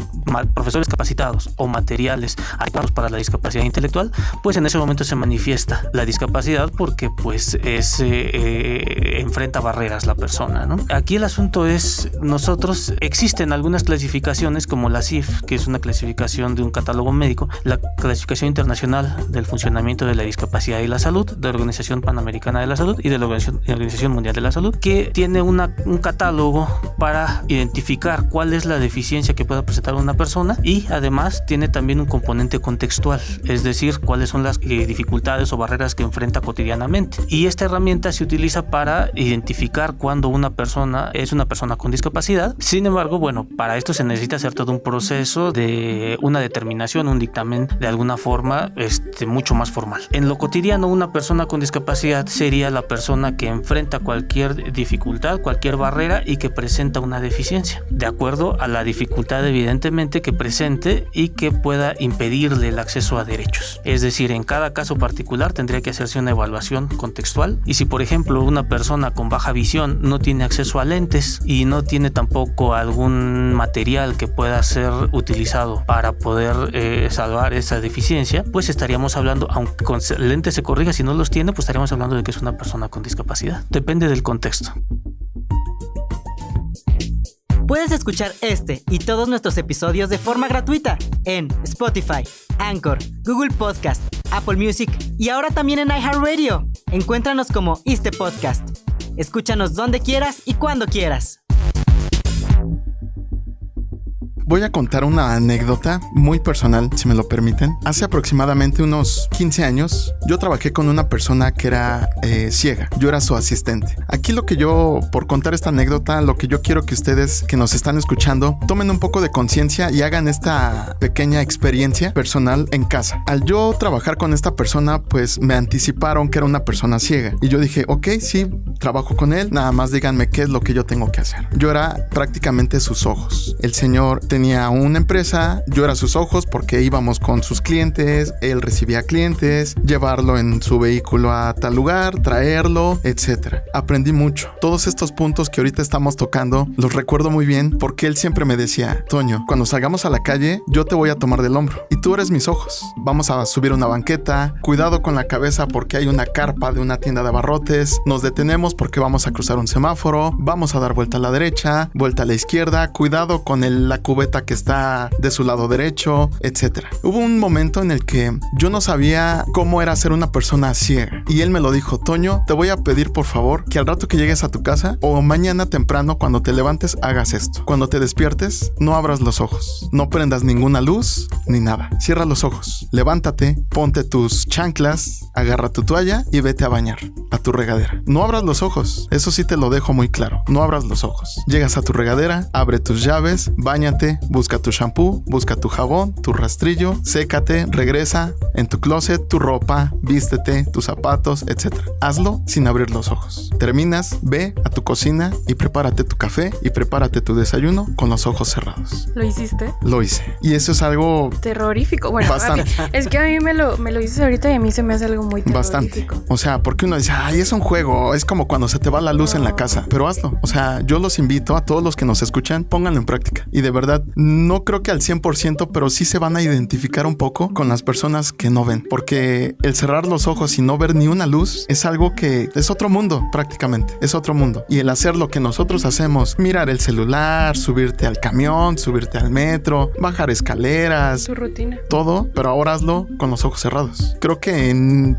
o materiales adecuados para la discapacidad intelectual, pues en ese momento se manifiesta la discapacidad porque pues enfrenta barreras la persona, ¿no? Aquí el asunto es, existen algunas clasificaciones como la CIF, que es una clasificación de un catálogo médico, la clasificación internacional del funcionamiento de la discapacidad y la salud, de la Organización Panamericana de la Salud y de la Organización Mundial de la Salud, que tiene un catálogo para identificar cuál es la deficiencia que pueda presentar una persona, y además tiene también un componente contextual, es decir, cuáles son las dificultades o barreras que enfrenta cotidianamente. Y esta herramienta se utiliza para identificar cuando una persona es una persona con discapacidad. Sin embargo, bueno, para esto se necesita hacer todo un proceso de una determinación, un dictamen de alguna forma mucho más formal. En lo cotidiano, una persona con discapacidad sería la persona que enfrenta cualquier dificultad, cualquier barrera y que presenta una deficiencia, de acuerdo a la dificultad evidentemente que presente y que pueda impedirle el acceso a derechos. Es decir, en cada caso particular tendría que hacerse una evaluación contextual, y si por ejemplo una persona con baja visión no tiene acceso a lentes y no tiene tampoco algún material que pueda ser utilizado para poder salvar esa deficiencia, pues estaríamos hablando, aunque con lentes se corrija, si no los tiene, pues estaríamos hablando de que es una persona con discapacidad. Depende del contexto. Puedes escuchar este y todos nuestros episodios de forma gratuita en Spotify, Anchor, Google Podcast, Apple Music y ahora también en iHeartRadio. Encuéntranos como Iste Podcast. Escúchanos donde quieras y cuando quieras. Voy a contar una anécdota muy personal, si me lo permiten. Hace aproximadamente unos 15 años, yo trabajé con una persona que era ciega. Yo era su asistente. Aquí por contar esta anécdota, lo que yo quiero que ustedes que nos están escuchando tomen un poco de conciencia y hagan esta pequeña experiencia personal en casa. Al yo trabajar con esta persona, pues me anticiparon que era una persona ciega. Y yo dije, ok, sí, trabajo con él, nada más díganme qué es lo que yo tengo que hacer. Yo era prácticamente sus ojos. El señor tenía una empresa, yo era sus ojos porque íbamos con sus clientes, él recibía clientes, llevarlo en su vehículo a tal lugar, traerlo, etc. Aprendí mucho. Todos estos puntos que ahorita estamos tocando los recuerdo muy bien porque él siempre me decía, Toño, cuando salgamos a la calle, yo te voy a tomar del hombro y tú eres mis ojos. Vamos a subir una banqueta, cuidado con la cabeza porque hay una carpa de una tienda de abarrotes, nos detenemos porque vamos a cruzar un semáforo, vamos a dar vuelta a la derecha, vuelta a la izquierda, cuidado con la cubeta que está de su lado derecho, etc. Hubo un momento en el que yo no sabía cómo era ser una persona ciega y él me lo dijo, Toño, te voy a pedir por favor que al rato que llegues a tu casa o mañana temprano cuando te levantes hagas esto. Cuando te despiertes, no abras los ojos, no prendas ninguna luz ni nada. Cierra los ojos, levántate, ponte tus chanclas, agarra tu toalla y vete a bañar a tu regadera. No abras los ojos, eso sí te lo dejo muy claro, no abras los ojos. Llegas a tu regadera, abre tus llaves, báñate, busca tu shampoo, busca tu jabón, tu rastrillo, sécate, regresa en tu closet, tu ropa, vístete, tus zapatos, etc. Hazlo sin abrir los ojos. Terminas, ve a tu cocina y prepárate tu café y prepárate tu desayuno con los ojos cerrados. ¿Lo hiciste? Lo hice. Y eso es algo terrorífico. Bueno, bastante. Es que a mí me lo dices ahorita y a mí se me hace algo muy terrorífico. Bastante. O sea, porque uno dice, ay, es un juego, es como cuando se te va la luz en la casa, pero hazlo. O sea, yo los invito a todos los que nos escuchan, pónganlo en práctica. Y de verdad, no creo que al 100%, pero sí se van a identificar un poco con las personas que no ven, porque el cerrar los ojos y no ver ni una luz es algo que es otro mundo, prácticamente, es otro mundo. Y el hacer lo que nosotros hacemos, mirar el celular, subirte al camión, subirte al metro, bajar escaleras, tu rutina, todo, pero ahora hazlo con los ojos cerrados. Creo que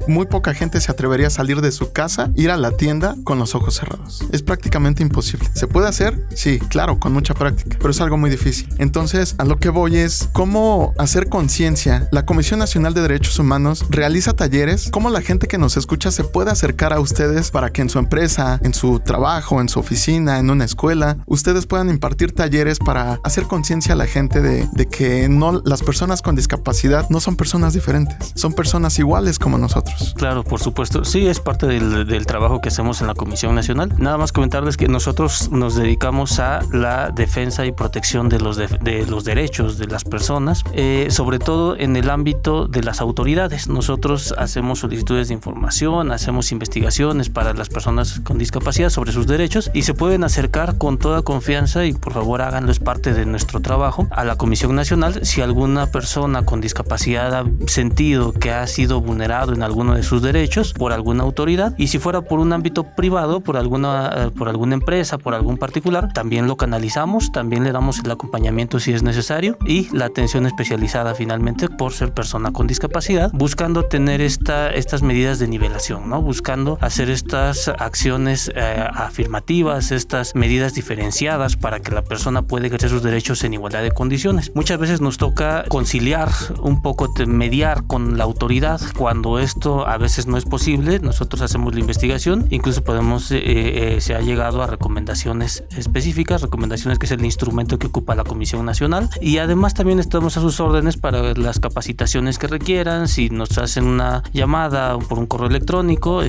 muy poca gente se atrevería a salir de su casa, ir a la tienda con los ojos cerrados. Es prácticamente imposible. ¿Se puede hacer? Sí, claro, con mucha práctica, pero es algo muy difícil. Entonces, a lo que voy es cómo hacer conciencia. La Comisión Nacional de Derechos Humanos realiza talleres, cómo la gente que nos escucha se puede acercar a ustedes para que en su empresa, en su trabajo, en su oficina, en una escuela, ustedes puedan impartir talleres para hacer conciencia a la gente de que no, las personas con discapacidad no son personas diferentes, son personas iguales como nosotros. Claro, por supuesto. Sí, es parte del trabajo que hacemos en la Comisión Nacional. Nada más comentarles que nosotros nos dedicamos a la defensa y protección de los derechos de las personas, sobre todo en el ámbito de las autoridades. Nosotros hacemos solicitudes de información, hacemos investigaciones para las personas con discapacidad sobre sus derechos y se pueden acercar con toda confianza y por favor háganlo, es parte de nuestro trabajo, a la Comisión Nacional. Si alguna persona con discapacidad ha sentido que ha sido vulnerado en alguno de sus derechos por alguna autoridad, y si fuera por un ámbito privado, por alguna empresa, por algún particular, también lo canalizamos, también le damos el acompañamiento si es necesario y la atención especializada finalmente por ser persona con discapacidad, buscando tener estas medidas de nivelación, ¿no? Buscando hacer estas acciones afirmativas, estas medidas diferenciadas para que la persona pueda ejercer sus derechos en igualdad de condiciones. Muchas veces nos toca conciliar un poco, mediar con la autoridad. Cuando esto a veces no es posible, nosotros hacemos la investigación, incluso se ha llegado a recomendaciones específicas, recomendaciones que es el instrumento que ocupa la Comisión Nacional, y además también estamos a sus órdenes para las capacitaciones que requieran. Si nos hacen una llamada por un correo electrónico,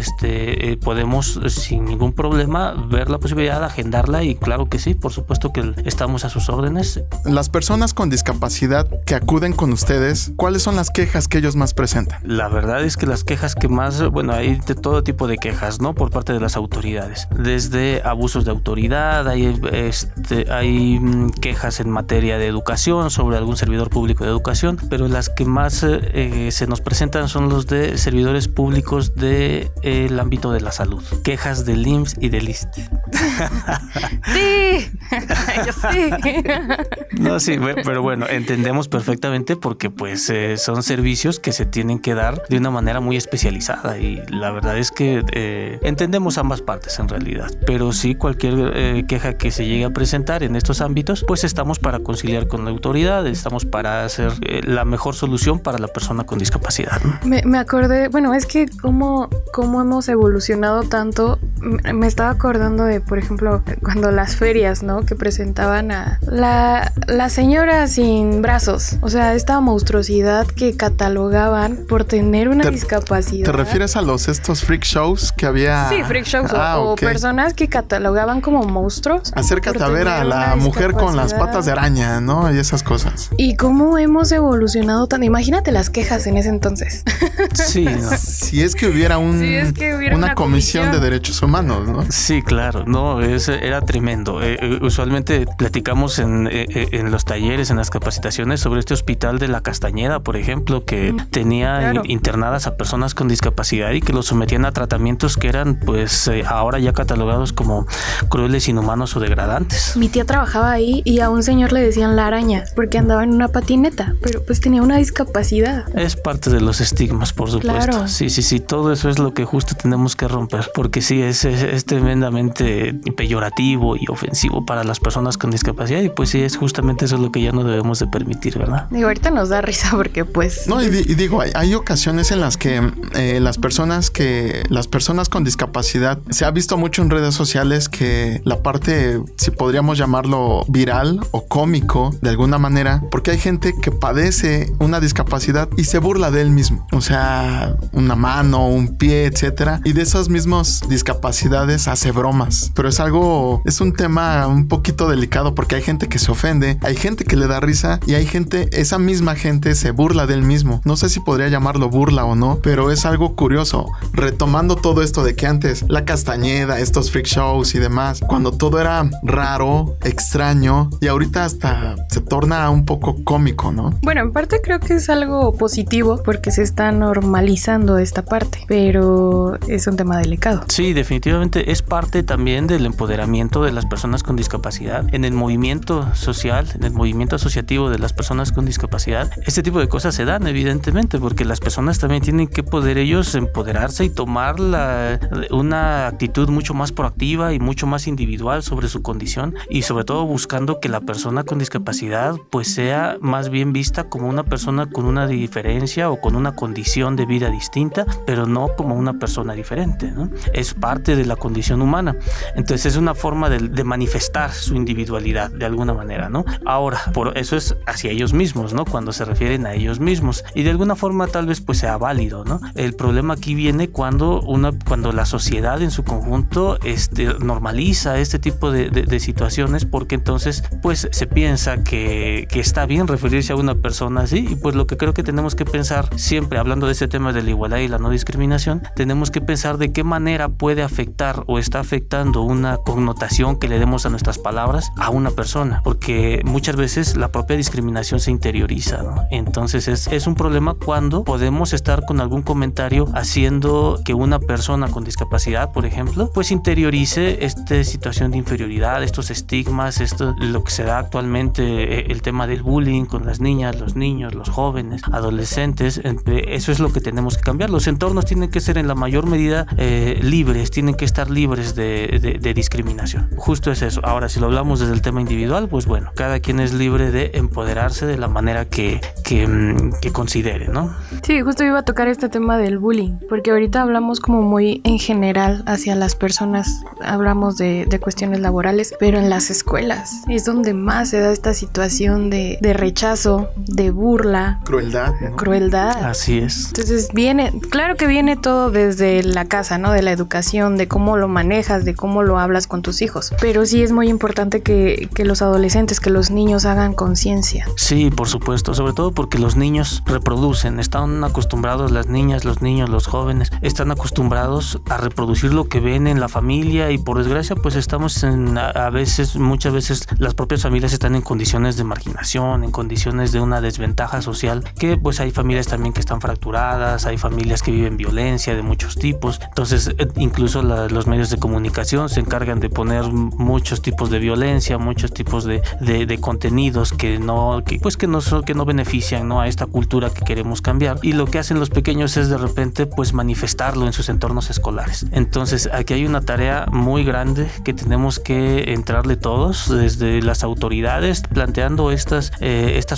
podemos sin ningún problema ver la posibilidad de agendarla, y claro que sí, por supuesto que estamos a sus órdenes. Las personas con discapacidad que acuden con ustedes, ¿cuáles son las quejas que ellos más presentan? La verdad es que las quejas que más, hay de todo tipo de quejas, ¿no? Por parte de las autoridades, desde abusos de autoridad, hay quejas en materia de educación sobre algún servidor público de educación, pero las que más se nos presentan son los de servidores públicos del ámbito de la salud. Quejas del IMSS y del ISSSTE. Sí, yo sí. No, sí, pero bueno, entendemos perfectamente porque pues son servicios que se tienen que dar de una manera muy especializada, y la verdad es que entendemos ambas partes en realidad, pero sí, cualquier queja que se llegue a presentar en estos ámbitos, pues estamos para conciliar con la autoridad, estamos para hacer la mejor solución para la persona con discapacidad. Me acordé, es que cómo hemos evolucionado tanto. Me estaba acordando de, por ejemplo, cuando las ferias, ¿no? Que presentaban a la señora sin brazos, o sea, esta monstruosidad que catalogaban por tener una discapacidad. ¿Te refieres a estos freak shows que había? Sí, freak shows o personas que catalogaban como monstruos. Acércate a ver a la mujer con las patas de araña, ¿no? Y esas cosas. Y cómo hemos evolucionado tanto. Imagínate las quejas en ese entonces. Sí, ¿no? Si es que hubiera una comisión de derechos humanos, ¿no? Sí, claro, no, era tremendo. Usualmente platicamos en los talleres, en las capacitaciones sobre este hospital de La Castañeda, por ejemplo, que tenía internadas a personas con discapacidad y que los sometían a tratamientos que eran, pues, ahora ya catalogados como crueles, inhumanos o degradantes. Mi tía trabajaba ahí y a un señor le decían la araña porque andaba en una patineta, pero pues tenía una discapacidad. Es parte de los estigmas, por supuesto. Claro. Sí, todo eso es lo que justo tenemos que romper, porque sí, es tremendamente peyorativo y ofensivo para las personas con discapacidad, y pues sí, es justamente eso lo que ya no debemos de permitir, ¿verdad? Digo, ahorita nos da risa porque pues... No, y digo, hay ocasiones en las que las personas con discapacidad, se ha visto mucho en redes sociales que la parte, si podríamos llamarlo viral o cómico de alguna manera, porque hay gente que padece una discapacidad y se burla de él mismo, o sea, una mano, un pie, etcétera, y de esas mismas discapacidades hace bromas, pero es un tema un poquito delicado porque hay gente que se ofende, hay gente que le da risa y esa misma gente se burla de él mismo. No sé si podría llamarlo burla o no, pero es algo curioso, retomando todo esto de que antes La Castañeda, estos freak shows y demás, cuando todo era raro, extraño, y ahorita hasta se torna un poco cómico, ¿no? Bueno, en parte creo que es algo positivo porque se está normalizando esta parte, pero es un tema delicado. Sí, definitivamente es parte también del empoderamiento de las personas con discapacidad. En el movimiento social, en el movimiento asociativo de las personas con discapacidad, este tipo de cosas se dan evidentemente porque las personas también tienen que poder ellos empoderarse y tomar una actitud mucho más proactiva y mucho más individual sobre su condición, y sobre todo buscando que la persona con discapacidad pues sea más bien vista como una persona con una diferencia o con una condición de vida distinta, pero no como una persona diferente, ¿no? Es parte de la condición humana. Entonces es una forma de manifestar su individualidad de alguna manera, ¿no? Ahora, por eso es hacia ellos mismos, ¿no? Cuando se refieren a ellos mismos, y de alguna forma tal vez pues sea válido, ¿no? El problema aquí viene cuando la sociedad en su conjunto normaliza este tipo de situaciones, porque entonces pues se piensa que está bien referirse a una persona así, y pues lo que creo que tenemos que pensar siempre, hablando de este tema de la igualdad y la no discriminación, tenemos que pensar de qué manera puede afectar o está afectando una connotación que le demos a nuestras palabras a una persona, porque muchas veces la propia discriminación se interioriza, ¿no? Entonces es un problema cuando podemos estar con algún comentario haciendo que una persona con discapacidad, por ejemplo, pues interiorice esta situación de inferioridad, estos estigmas, esto lo que se da actualmente, el tema del bullying con las niñas, los niños, los jóvenes, adolescentes. Eso es lo que tenemos que cambiar. Los entornos tienen que ser en la mayor medida libres, tienen que estar libres de discriminación. Justo es eso. Ahora, si lo hablamos desde el tema individual, pues bueno, cada quien es libre de empoderarse de la manera que considere, ¿no? Sí, justo iba a tocar este tema del bullying, porque ahorita hablamos como muy en general hacia las personas, hablamos de cuestiones laborales, pero en las escuelas es donde más se da esta situación de rechazo, de burla, Crueldad, ¿no? Crueldad. Así es. Entonces claro que viene todo desde la casa, ¿no? De la educación, de cómo lo manejas, de cómo lo hablas con tus hijos. Pero sí es muy importante que los adolescentes, que los niños hagan conciencia. Sí, por supuesto, sobre todo porque los niños reproducen, están acostumbrados, las niñas, los niños, los jóvenes, están acostumbrados a reproducir lo que ven en la familia y por desgracia pues estamos muchas veces las propias familias están en condiciones de marginación, en condiciones de una desventaja social, que pues hay familias también que están fracturadas, hay familias que viven violencia de muchos tipos, entonces incluso los medios de comunicación se encargan de poner muchos tipos de violencia, muchos tipos de contenidos que no benefician, ¿no?, a esta cultura que queremos cambiar, y lo que hacen los pequeños es de repente pues manifestarlo en sus entornos escolares. Entonces aquí hay una tarea muy grande que tenemos que entrarle todos, desde las autoridades, planteando estas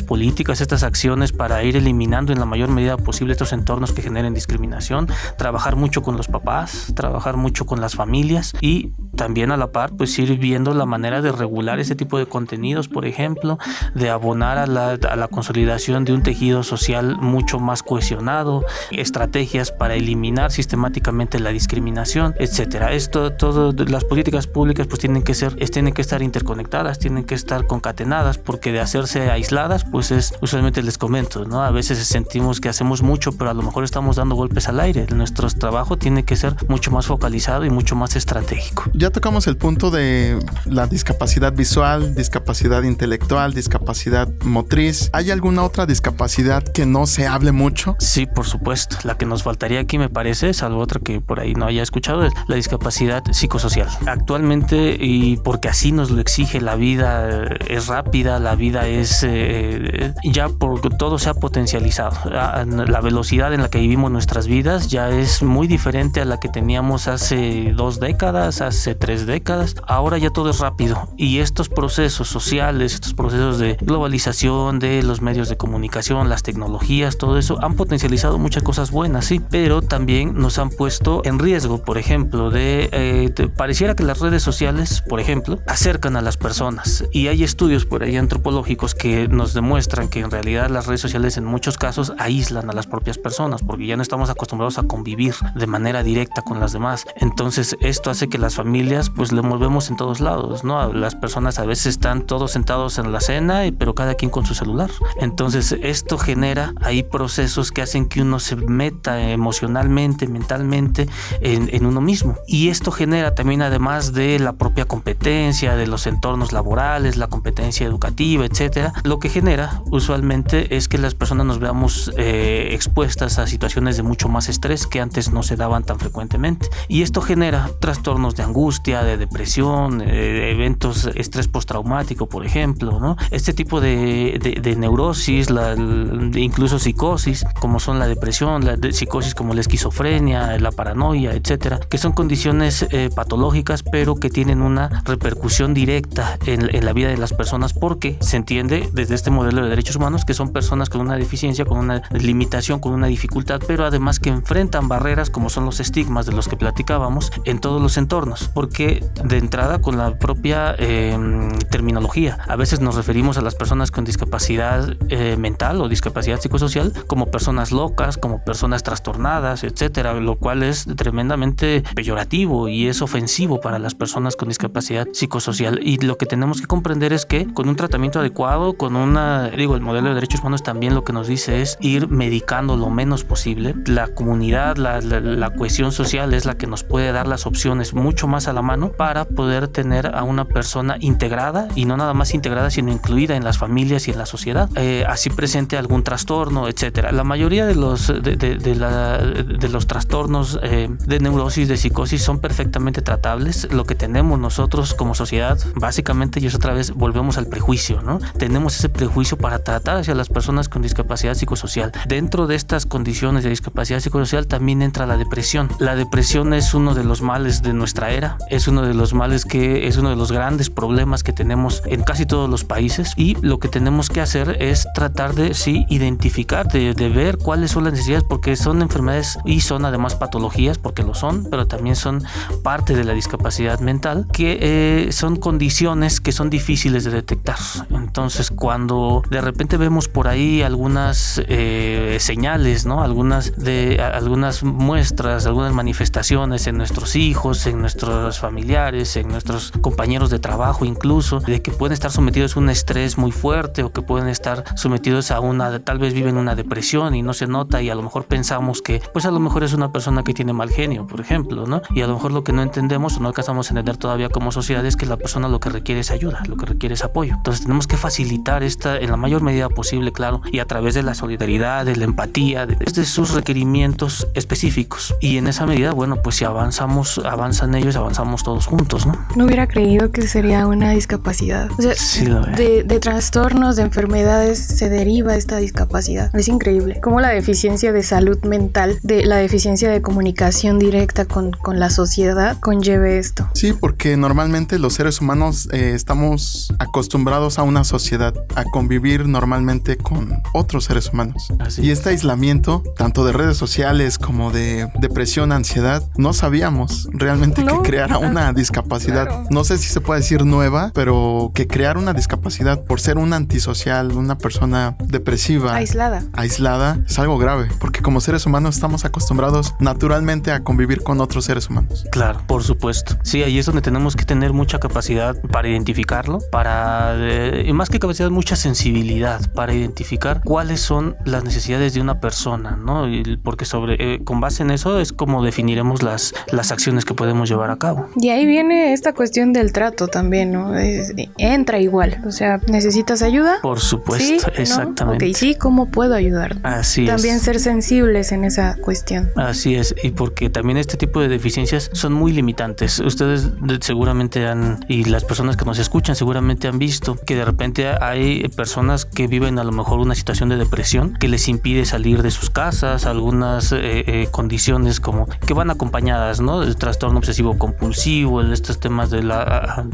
políticas, estas acciones para ir eliminando en la mayor medida posible estos entornos que generen discriminación, trabajar mucho con los papás, trabajar mucho con las familias y también a la par pues ir viendo la manera de regular ese tipo de contenidos, por ejemplo, de abonar a la consolidación de un tejido social mucho más cohesionado, estrategias para eliminar sistemáticamente la discriminación, etcétera. Las políticas públicas pues tienen que estar interconectadas, tienen que estar concatenadas, porque de hacerse aisladas pues es, usualmente les comento, ¿no? A veces sentimos que hacemos mucho, pero a lo mejor estamos dando golpes al aire. Nuestro trabajo tiene que ser mucho más focalizado y mucho más estratégico. Ya tocamos el punto de la discapacidad visual, discapacidad intelectual, discapacidad motriz. ¿Hay alguna otra discapacidad que no se hable mucho? Sí, por supuesto. La que nos faltaría aquí, me parece, salvo otra que por ahí no haya escuchado, es la discapacidad psicosocial. Actualmente, y porque así nos lo exige, la vida es rápida, la vida es ya porque todo se ha potencializado. La velocidad en la que vivimos nuestras vidas ya es muy diferente a la que teníamos hace 2 décadas, hace 3 décadas. Ahora ya todo es rápido, y estos procesos sociales, estos procesos de globalización de los medios de comunicación, las tecnologías, todo eso han potencializado muchas cosas buenas, sí, pero también nos han puesto en riesgo. Por ejemplo, pareciera que las redes sociales, por ejemplo, acercan a las personas, y hay estudios por ahí antropológicos que nos demuestran que en realidad las redes sociales en muchos casos aíslan a las propias personas, porque ya no estamos acostumbrados a convivir de manera directa con las demás. Entonces esto hace que las familias pues le movemos en todos lados, ¿no? Las personas a veces están todos sentados en la cena, pero cada quien con su celular. Entonces esto genera ahí procesos que hacen que uno se meta emocionalmente, mentalmente en uno mismo, y esto genera también, además de la propia competencia, de los entornos laborales, la competencia educativa, etcétera, lo que genera usualmente es que las personas nos veamos expuestas a situaciones de mucho más estrés que antes no se daban tan frecuentemente, y esto genera trastornos de angustia, de depresión, eventos, estrés postraumático, por ejemplo, ¿no? Este tipo de neurosis, incluso psicosis, como son la depresión, la psicosis como la esquizofrenia, la paranoia, etcétera, que son condiciones patológicas, pero que tienen una repercusión directa en la vida de las personas, porque se entiende desde este modelo de derechos humanos que son personas con una deficiencia, con una limitación, con una dificultad, pero además que enfrentan barreras como son los estigmas de los que platicábamos en todos los entornos, porque de entrada con la propia terminología, a veces nos referimos a las personas con discapacidad mental o discapacidad psicosocial como personas locas, como personas trastornadas, etcétera, lo cual es tremendamente peyorativo y es ofensivo para las personas con discapacidad psicosocial. Y lo que tenemos que comprender es que con un tratamiento adecuado, el modelo de derechos humanos también lo que nos dice es ir medicando lo menos posible. La comunidad, la cohesión social es la que nos nos puede dar las opciones mucho más a la mano para poder tener a una persona integrada, y no nada más integrada, sino incluida en las familias y en la sociedad, así presente algún trastorno, etcétera. La mayoría de los trastornos de neurosis, de psicosis, son perfectamente tratables. Lo que tenemos nosotros como sociedad, básicamente, y es otra vez, volvemos al prejuicio, ¿no? Tenemos ese prejuicio para tratar hacia las personas con discapacidad psicosocial. Dentro de estas condiciones de discapacidad psicosocial también entra la depresión. La depresión es uno de los males de nuestra era, es uno de los males que es uno de los grandes problemas que tenemos en casi todos los países, y lo que tenemos que hacer es tratar de identificar, de ver cuáles son las necesidades, porque son enfermedades y son además patologías, porque lo son, pero también son parte de la discapacidad mental, que son condiciones que son difíciles de detectar. Entonces, cuando de repente vemos por ahí algunas señales, ¿no? Algunas muestras, algunas manifestaciones en nuestros hijos, en nuestros familiares, en nuestros compañeros de trabajo, incluso, de que pueden estar sometidos a un estrés muy fuerte, o que pueden estar sometidos a tal vez viven una depresión y no se nota, y a lo mejor pensamos que pues a lo mejor es una persona que tiene mal genio, por ejemplo, ¿no? Y a lo mejor lo que no entendemos o no alcanzamos a entender todavía como sociedad es que la persona lo que requiere es ayuda, lo que requiere es apoyo. Entonces tenemos que facilitar en la mayor medida posible, claro, y a través de la solidaridad, de la empatía, de sus requerimientos específicos. Y en esa medida, bueno, pues si avanzan ellos, avanzamos todos juntos, ¿no? No hubiera creído que sería una discapacidad. O sea, sí, de trastornos, de enfermedades se deriva esta discapacidad. Es increíble cómo la deficiencia de salud mental, de la deficiencia de comunicación directa con la sociedad conlleve esto. Sí, porque normalmente los seres humanos estamos acostumbrados a una sociedad, a convivir normalmente con otros seres humanos. Así y es. este aislamiento, tanto de redes sociales como de depresión, ansiedad, no sabíamos realmente que creara una discapacidad. Claro. No sé si se puede decir nueva, pero que crear una discapacidad por ser un antisocial, una persona depresiva, aislada, es algo grave, porque como seres humanos estamos acostumbrados naturalmente a convivir con otros seres humanos. Claro, por supuesto. Sí, ahí es donde tenemos que tener mucha capacidad para identificarlo, y más que capacidad, mucha sensibilidad para identificar cuáles son las necesidades de una persona, ¿no? Porque con base en eso es como definiremos las acciones que podemos llevar a cabo. Y ahí viene esta cuestión del trato también, ¿no? Entra igual, o sea, ¿necesitas ayuda? Por supuesto, ¿Sí? exactamente. ¿No? Ok, sí, ¿cómo puedo ayudar? Así también es. ser sensibles en esa cuestión. Así es, y porque también este tipo de deficiencias son muy limitantes. Ustedes seguramente y las personas que nos escuchan seguramente han visto que de repente hay personas que viven a lo mejor una situación de depresión que les impide salir de sus casas, algunas condiciones como que van acompañadas, ¿no? El trastorno obsesivo compulsivo, estos temas de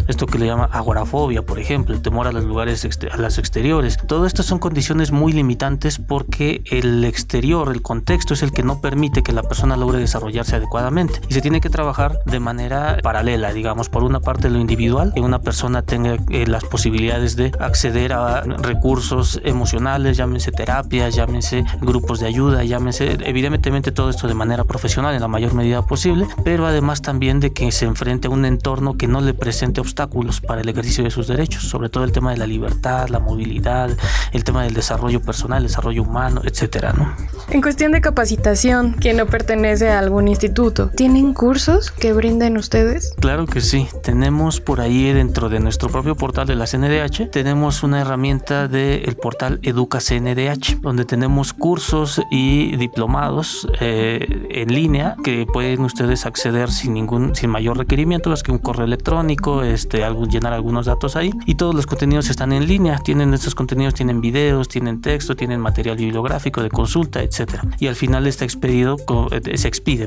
esto que le llama agorafobia, por ejemplo, el temor a los lugares, a los exteriores. Todo esto son condiciones muy limitantes porque el exterior, el contexto, es el que no permite que la persona logre desarrollarse adecuadamente, y se tiene que trabajar de manera paralela, digamos, por una parte lo individual, que una persona tenga las posibilidades de acceder a recursos emocionales, llámense terapias, llámense grupos de ayuda, llámense evidentemente todo esto de manera profesional en la mayor medida posible, pero además también de que se enfrente a un entorno que no le presente obstáculos para el ejercicio de sus derechos, sobre todo el tema de la libertad, la movilidad, el tema del desarrollo personal, el desarrollo humano, etcétera, ¿no? En cuestión de capacitación, que no pertenece a algún instituto, ¿tienen cursos que brinden ustedes? Claro que sí, tenemos por ahí dentro de nuestro propio portal de la CNDH, tenemos una herramienta del portal Educa CNDH, donde tenemos cursos y diplomados en línea que pueden ustedes acceder sin mayor requerimiento, más que un correo electrónico, llenar algunos datos ahí, y todos los contenidos están en línea. Estos contenidos tienen videos, tienen texto, tienen material bibliográfico de consulta, etcétera. Y al final se expide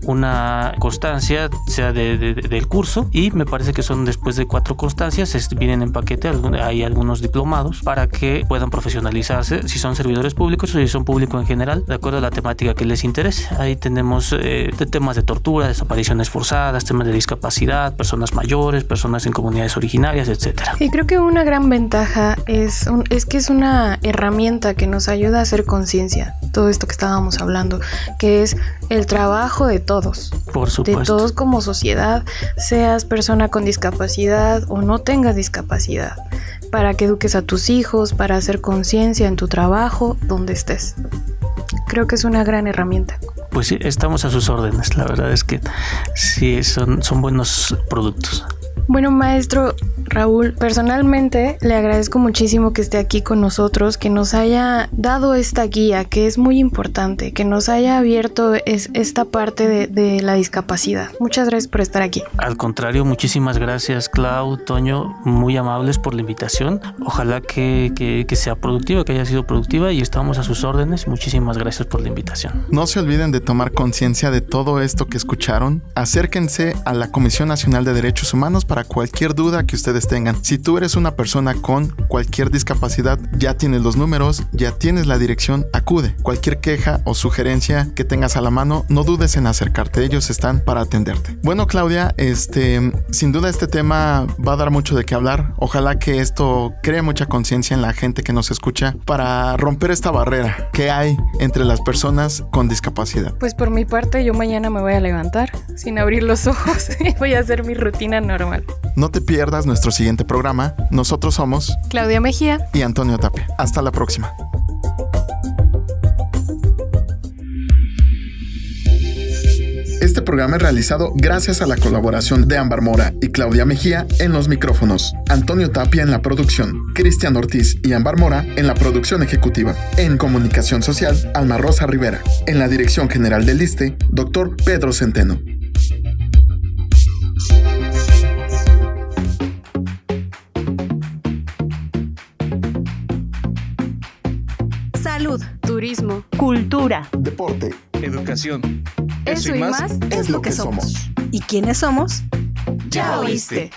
una constancia, sea del curso, y me parece que son después de 4 constancias, vienen en paquete, hay algunos diplomados para que puedan profesionalizarse, si son servidores públicos o si son público en general, de acuerdo a la temática que les interese. Ahí tenemos temas de tortura, desapariciones forzadas, temas de discapacidad, personas mayores, personas en comunidades originarias, etcétera. Y creo que una gran ventaja es que es una herramienta que nos ayuda a hacer conciencia, todo esto que estábamos hablando, que es el trabajo de todos. Por supuesto. De todos como sociedad, seas persona con discapacidad o no tengas discapacidad, para que eduques a tus hijos, para hacer conciencia en tu trabajo, donde estés. Creo que es una gran herramienta. Pues sí, estamos a sus órdenes. La verdad es que sí, son buenos productos. Bueno, maestro Raúl, personalmente le agradezco muchísimo que esté aquí con nosotros, que nos haya dado esta guía, que es muy importante, que nos haya abierto esta parte de la discapacidad. Muchas gracias por estar aquí. Al contrario, muchísimas gracias, Clau, Toño, muy amables por la invitación. Ojalá que sea productiva, que haya sido productiva, y estamos a sus órdenes. Muchísimas gracias por la invitación. No se olviden de tomar conciencia de todo esto que escucharon. Acérquense a la Comisión Nacional de Derechos Humanos para cualquier duda que ustedes tengan. Si tú eres una persona con cualquier discapacidad, ya tienes los números, ya tienes la dirección, acude. Cualquier queja o sugerencia que tengas a la mano, no dudes en acercarte. Ellos están para atenderte. Bueno, Claudia, sin duda este tema va a dar mucho de qué hablar. Ojalá que esto cree mucha conciencia en la gente que nos escucha para romper esta barrera que hay entre las personas con discapacidad. Pues por mi parte, yo mañana me voy a levantar sin abrir los ojos y voy a hacer mi rutina normal. No te pierdas nuestro siguiente programa. Nosotros somos Claudia Mejía y Antonio Tapia. Hasta la próxima. Este programa es realizado gracias a la colaboración de Ámbar Mora y Claudia Mejía en los micrófonos, Antonio Tapia en la producción, Cristian Ortiz y Ámbar Mora en la producción ejecutiva. En comunicación social, Alma Rosa Rivera. En la dirección general del ISSSTE, Dr. Pedro Centeno. Salud, turismo, cultura, Deporte. Educación. eso y más es lo que somos. ¿Y quiénes somos? Ya oíste.